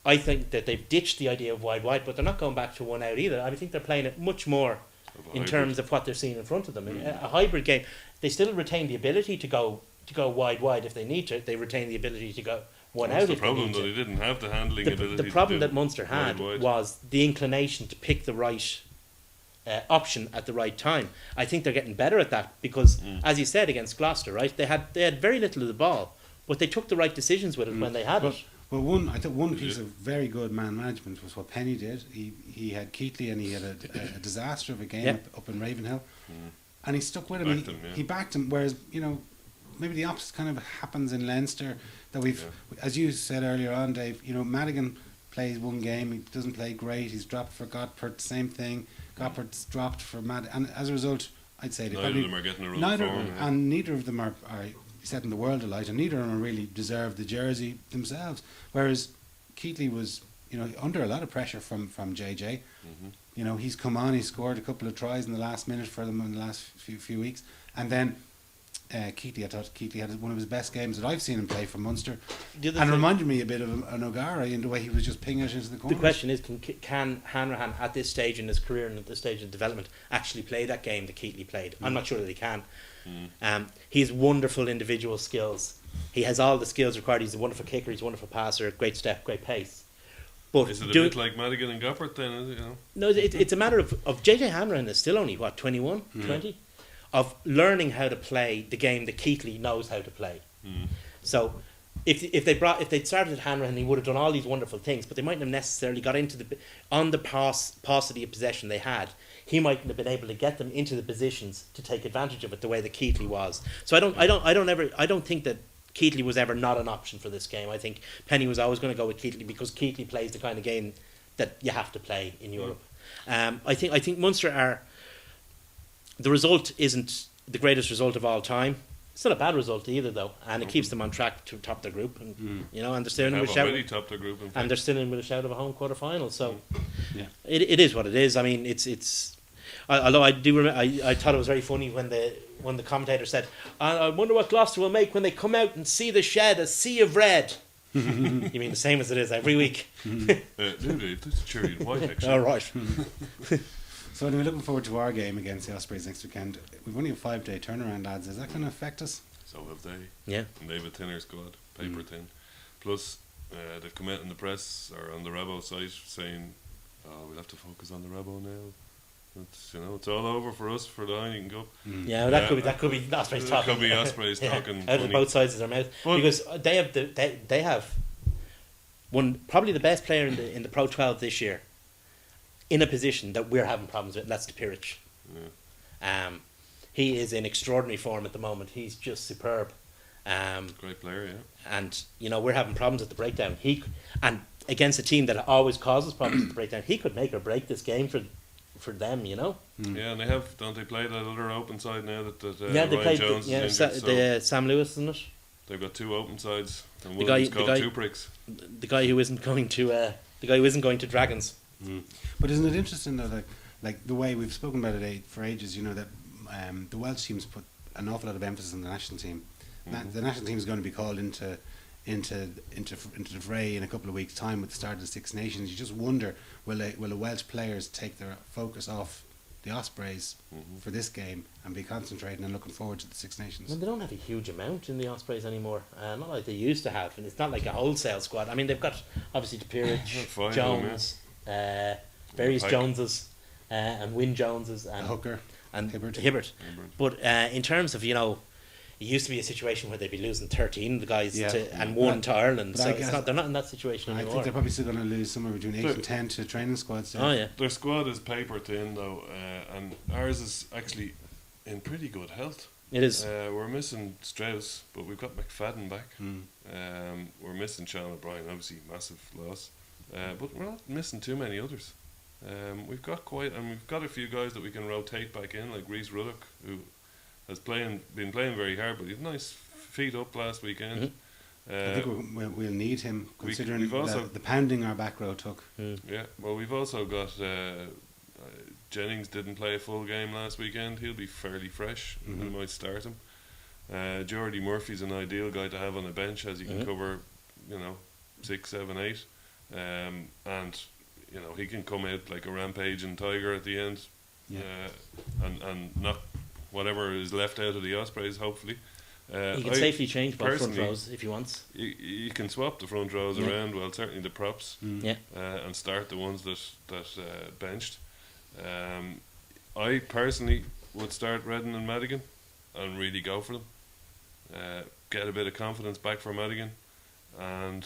I think that they've ditched the idea of wide, but they're not going back to one out either. I think they're playing it much more in terms of what they're seeing in front of them. A hybrid game, they still retain the ability to go wide if they need to. They retain the ability to go one out. The if problem they need that to. they didn't have the handling ability. The problem that Munster had wide. was the inclination to pick the right option at the right time. I think they're getting better at that because, as you said, against Gloucester, right? They had very little of the ball, but they took the right decisions with it when they had it. Well, I think one piece of very good man management was what Penny did. He had Keatley and he had a disaster of a game up in Ravenhill, and he stuck with him. He backed him. Whereas maybe the opposite kind of happens in Leinster. That as you said earlier on, Dave. Madigan plays one game, he doesn't play great. He's dropped for Godpert, same thing. Godpert's dropped for Madigan, and as a result, I'd say neither of them are getting a run form, and neither of them are setting the world alight, and neither of them really deserve the jersey themselves. Whereas Keatley was, under a lot of pressure from JJ. He's come on, he scored a couple of tries in the last minute for them in the last few weeks, and then Keatley, I thought Keatley had one of his best games that I've seen him play for Munster, and reminded me a bit of an O'Gara in the way he was just pinging it into the corner. The question is, can Hanrahan at this stage in his career and at this stage of development actually play that game that Keatley played? I'm not sure that he can. He has wonderful individual skills. He has all the skills required. He's a wonderful kicker, he's a wonderful passer, great step, great pace. But is it a bit like Madigan and Godpert then? Is it, No, it's a matter of JJ Hanrahan is still only 21, 20, of learning how to play the game that Keatley knows how to play. So if they'd started at Hanrahan, he would have done all these wonderful things, but they mightn't have necessarily got into the paucity of possession they had. He mightn't have been able to get them into the positions to take advantage of it the way that Keatley was. So I don't think that Keatley was ever not an option for this game. I think Penny was always going to go with Keatley because Keatley plays the kind of game that you have to play in Europe. I think Munster the result isn't the greatest result of all time. It's not a bad result either, though, and it keeps them on track to top their group. And and they're still in with a shout. Their group, and they're still in with a shout of a home quarter final. So it is what it is. I mean, it's. Although I do remember, I thought it was very funny when the commentator said, "I wonder what Gloucester will make when they come out and see the shed a sea of red." You mean the same as it is every week? It's cherry and white, actually. All right. So we're looking forward to our game against the Ospreys next weekend. We've only a 5-day turnaround, lads. Is that going to affect us? So have they. Yeah. And they have a thinner squad, paper thin. Plus, they've come out in the press or on the Rabo site saying, we'll have to focus on the Rabo now. It's all over for us for the Heineken Cup. Yeah, that could be Ospreys talking. Could be Ospreys talking out of both sides of their mouth, because they have one probably the best player in the Pro 12 this year, in a position that we're having problems with. And that's Depirich. Yeah. He is in extraordinary form at the moment. He's just superb. Great player, yeah. And we're having problems at the breakdown. And against a team that always causes problems at the breakdown, he could make or break this game for them, Yeah, and don't they play that other open side now that they Ryan played Jones is injured, Sam Lewis, isn't it? They've got two open sides, and the one guy, is called Two Pricks. The guy who isn't going to Dragons. But isn't it interesting that like the way we've spoken about it for ages, that the Welsh teams put an awful lot of emphasis on the national team. The national team is going to be called into the fray in a couple of weeks' time with the start of the Six Nations. You just wonder, will the Welsh players take their focus off the Ospreys for this game and be concentrating and looking forward to the Six Nations? Well, they don't have a huge amount in the Ospreys anymore, not like they used to have, and it's not like a wholesale squad. I mean, they've got obviously Depirich, Jones, various Joneses, and Wyn Joneses, and Hooker, and Hibbert. But in terms of it used to be a situation where they'd be losing 13 of the guys and one to Ireland. So they're not in that situation anymore. I think they're probably still going to lose somewhere between 8 and 10 to training squads. Oh yeah, their squad is paper thin though, and ours is actually in pretty good health. It is. We're missing Strauss, but we've got McFadden back. We're missing Sean O'Brien, obviously massive loss, but we're not missing too many others. We've got a few guys that we can rotate back in, like Rhys Ruddock, who has been playing very hard, but he had nice feet up last weekend. I think we'll need him, considering the pounding our back row took. Yeah, well, we've also got Jennings didn't play a full game last weekend. He'll be fairly fresh. We might start him. Jordy Murphy's an ideal guy to have on the bench, as he can cover 6, 7, 8, and he can come out like a rampaging tiger at the end, and knock whatever is left out of the Ospreys. Hopefully, He can safely change both front personally, rows if he wants. you can swap the front rows around. Well, certainly the props, and start the ones that benched. I personally would start Redden and Madigan and really go for them. Get a bit of confidence back for Madigan, and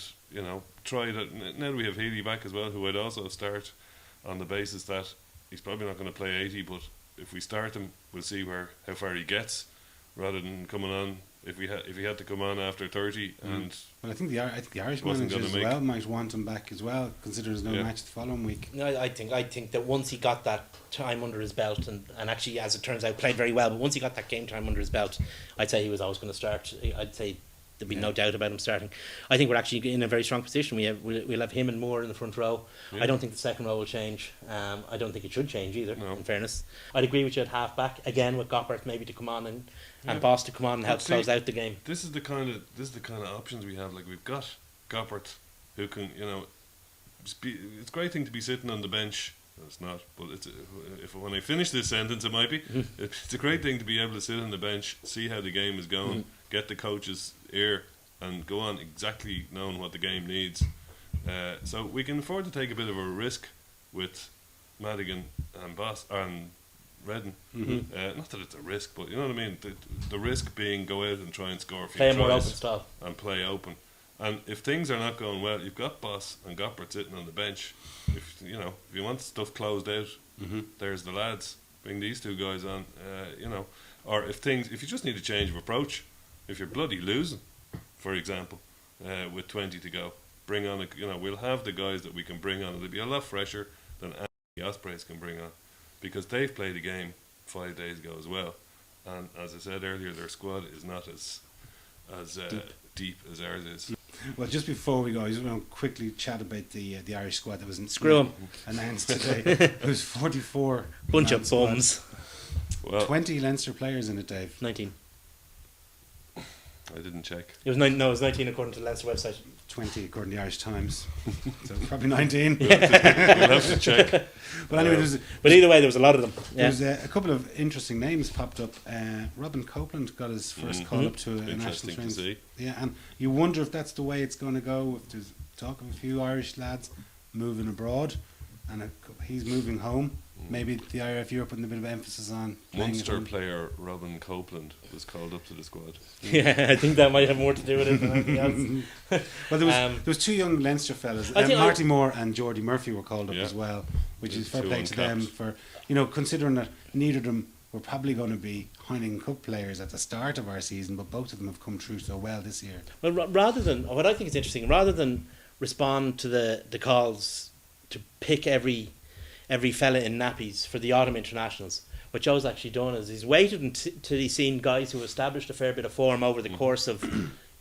try that. Now that we have Healy back as well, who I'd also start on the basis that he's probably not going to play 80, but if we start him, we'll see how far he gets, rather than coming on if he had to come on after 30 and. Well, I think the Irish wasn't manager as gonna well might want him back as well, considering there's no match the following week. No, I think that once he got that time under his belt, and actually, as it turns out, played very well, but once he got that game time under his belt, I'd say he was always going to start. I'd say there'd be no doubt about him starting. I think we're actually in a very strong position. We'll have him and Moore in the front row. I don't think the second row will change. I don't think it should change either, in fairness. I'd agree with you at half back, again with Goppert maybe to come on and Boss to come on and help close out the game. This is the kind of options we have. Like, we've got Goppert, who can, it's a great thing to be sitting on the bench. No, it's not, but when I finish this sentence, it might be. It's a great thing to be able to sit on the bench, see how the game is going, get the coach's ear, and go on exactly knowing what the game needs. So we can afford to take a bit of a risk with Madigan and Boss and Redden. Not that it's a risk, but you know what I mean. The risk being go out and try and score a few Play a tries more open style and play open. And if things are not going well, you've got Boss and Goppert sitting on the bench. If you want stuff closed out, there's the lads. Bring these two guys on. Or if you just need a change of approach, if you're bloody losing, for example, with 20 to go, bring on we'll have the guys that we can bring on. It'll be a lot fresher than any the Ospreys can bring on, because they've played a game 5 days ago as well, and as I said earlier, their squad is not as deep as ours is. Well, just before we go, I just want to quickly chat about the Irish squad that was announced today. It was 44 bunch of bums. Well, 20 Leinster players in it, Dave. 19. I didn't check. It was 9. No, it was 19 according to the Leinster website. 20 according to the Irish Times. So probably 19. We'll have to check. But anyway, but either way, there was a lot of them. There was a couple of interesting names popped up. Robin Copeland got his first call up to a national to see. Yeah, and you wonder if that's the way it's going to go. If there's talk of a few Irish lads moving abroad, and he's moving home. Maybe the IRF putting a bit of emphasis on Munster player Robin Copeland was called up to the squad. Yeah, I think that might have more to do with it than anything else. Well, there was two young Leinster fellas, Marty Moore and Geordie Murphy were called up as well, which is fair play to them for considering that neither of them were probably going to be Heineken Cup players at the start of our season, but both of them have come through so well this year. Well, what I think is interesting, rather than respond to the calls to pick every fella in nappies for the autumn internationals, what Joe's actually done is he's waited until he's seen guys who established a fair bit of form over the course of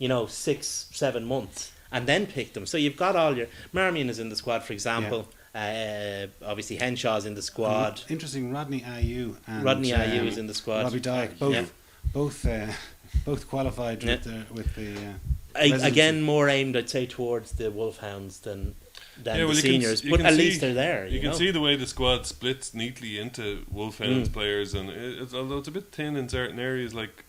6-7 months, and then picked them. So you've got all your Marmion is in the squad, for example. Obviously Henshaw's in the squad. Interesting, Rodney Ayew is in the squad. Robbie Dyke, both qualified with the again more aimed, I'd say, towards the Wolfhounds than the seniors, but at least they're there. You can see the way the squad splits neatly into Wolfhounds players, and although it's a bit thin in certain areas, like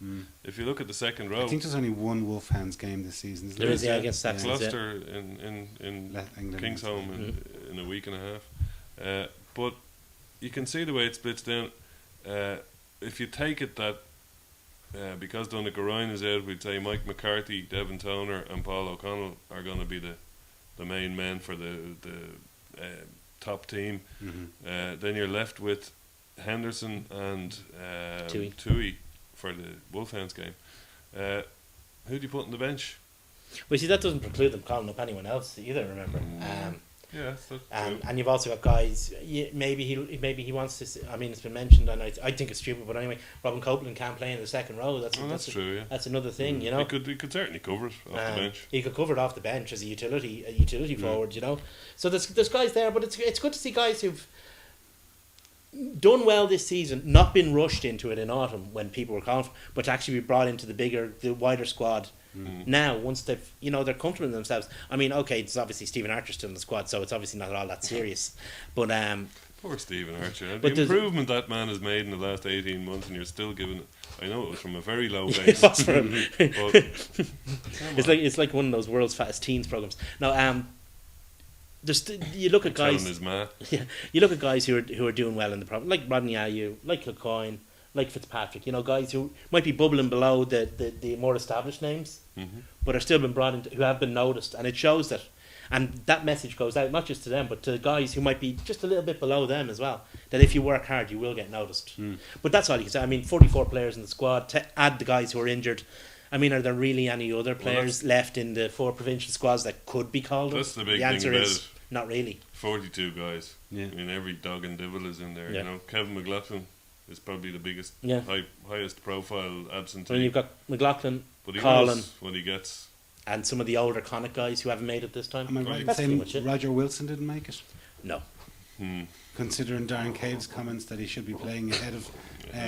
if you look at the second row, I think there's only one Wolfhounds game this season. There is, against Saxons. Gloucester in Kingsholm in a week and a half. But you can see the way it splits down. If you take it that because Donnacha Ryan is out, we'd say Mike McCarthy, Devin Toner and Paul O'Connell are going to be the main men for the top team. Then you're left with Henderson and Tui for the Wolfhounds game. Who do you put on the bench? Well, see, that doesn't preclude them calling up anyone else either, remember. That's and you've also got guys. Maybe he wants to. I mean, it's been mentioned, and I think it's stupid. But anyway, Robin Copeland can't play in the second row. That's true. Yeah, that's another thing. He could certainly cover it off the bench. He could cover it off the bench as a utility forward. So there's guys there, but it's good to see guys who've done well this season, not been rushed into it in autumn when people were confident, but to actually be brought into the wider squad. Now, once they've, they're comfortable in themselves. I mean, okay, it's obviously Stephen Archer still in the squad, so it's obviously not all that serious. But poor Stephen Archer. But the improvement that man has made in the last 18 months, and you're still giving it. I know it was from a very low base. it was for him. But, it's like one of those world's fattest teens programs. Now, you look at guys. His ma. Yeah, you look at guys who are doing well in the program, like Rodney Ayew, like Kilcoyne, like Fitzpatrick. Guys who might be bubbling below the more established names, but are still been brought into, who have been noticed, and it shows that. And that message goes out not just to them, but to guys who might be just a little bit below them as well. That if you work hard, you will get noticed. But that's all you can say. I mean, 44 players in the squad. Add the guys who are injured. I mean, are there really any other players left in the 4 provincial squads that could be called? That's the big the answer thing about is it. not really. 42 guys. Yeah. I mean, every dog and devil is in there. Yeah. Kevin McLaughlin is probably the biggest, Yeah. highest profile absentee. And you've got McLaughlin, but he Colin, knows what he gets. and some of the older Connacht guys who haven't made it this time. Am I right in That's pretty saying much it. Roger Wilson didn't make it? No. Considering Darren Cave's comments that he should be playing ahead of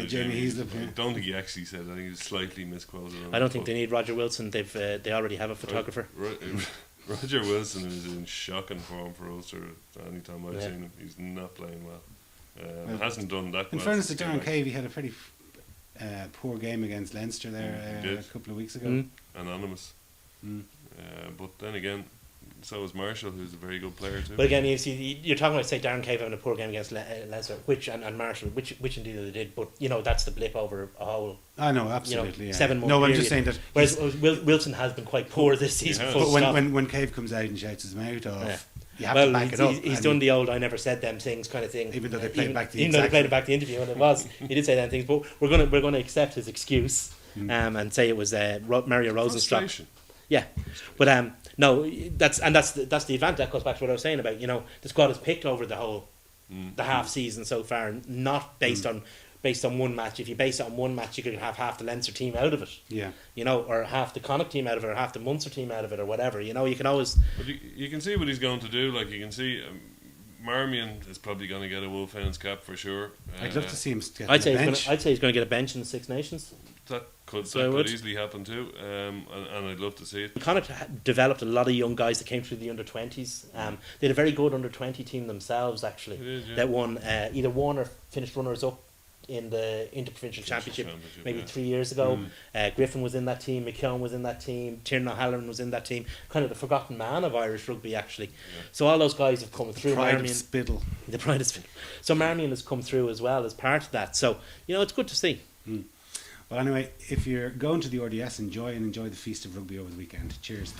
Jamie Heaslip. I don't think he actually said that. I think he's slightly misquoted. I don't think they need Roger Wilson. They already have a photographer. Roger Wilson is in shocking form for Ulster. Anytime I've seen him, he's not playing well. Hasn't done that. In well fairness to since he Darren came back. Cave, he had a pretty poor game against Leinster there He did. a couple of weeks ago. Anonymous. But then again, so is Marshall, who's a very good player too. But again, you see, you're talking about, say, Darren Cave having a poor game against Leinster, and Marshall, which indeed they did. But that's the blip over a whole. I know, absolutely. Yeah. 7 month No, I'm period. just saying that. Whereas Wilson has been quite poor this season. has. full But stop. when Cave comes out and shouts his mouth off, Yeah. you have to back it up. He's and done the old "I never said them things" kind of thing. Even though they played back the even though they exact- played it back the interview, and it was he did say them things. But we're gonna accept his excuse, and say it was Mario Rosenstrop. Frustration. Yeah, but no, that's the advantage. That goes back to what I was saying about the squad is picked over the whole the half season so far, not based on one match. If you base it on one match, you could have half the Leinster team out of it. Yeah. Or half the Connacht team out of it, or half the Munster team out of it, or whatever. You can always. But you can see what he's going to do. Like you can see, Marmion is probably going to get a Wolfhounds cap for sure. I'd love to see him get I'd on say the bench. he's going to get a bench in the Six Nations. That could So I would. easily happen too, and I'd love to see it. Connacht developed a lot of young guys that came through the under-20s. They had a very good under-20 team themselves, actually. They did, yeah. That won either won or finished runners-up in the Interprovincial Championship maybe yeah. 3 years ago. Griffin was in that team, McKeown was in that team, Tiernan O'Halloran was in that team. Kind of the forgotten man of Irish rugby, actually. So all those guys have come through. Pride of Marmion, Spittle. the pride of Spittle. So Marmion has come through as well as part of that. So it's good to see. Well, anyway, if you're going to the RDS, enjoy the feast of rugby over the weekend. Cheers.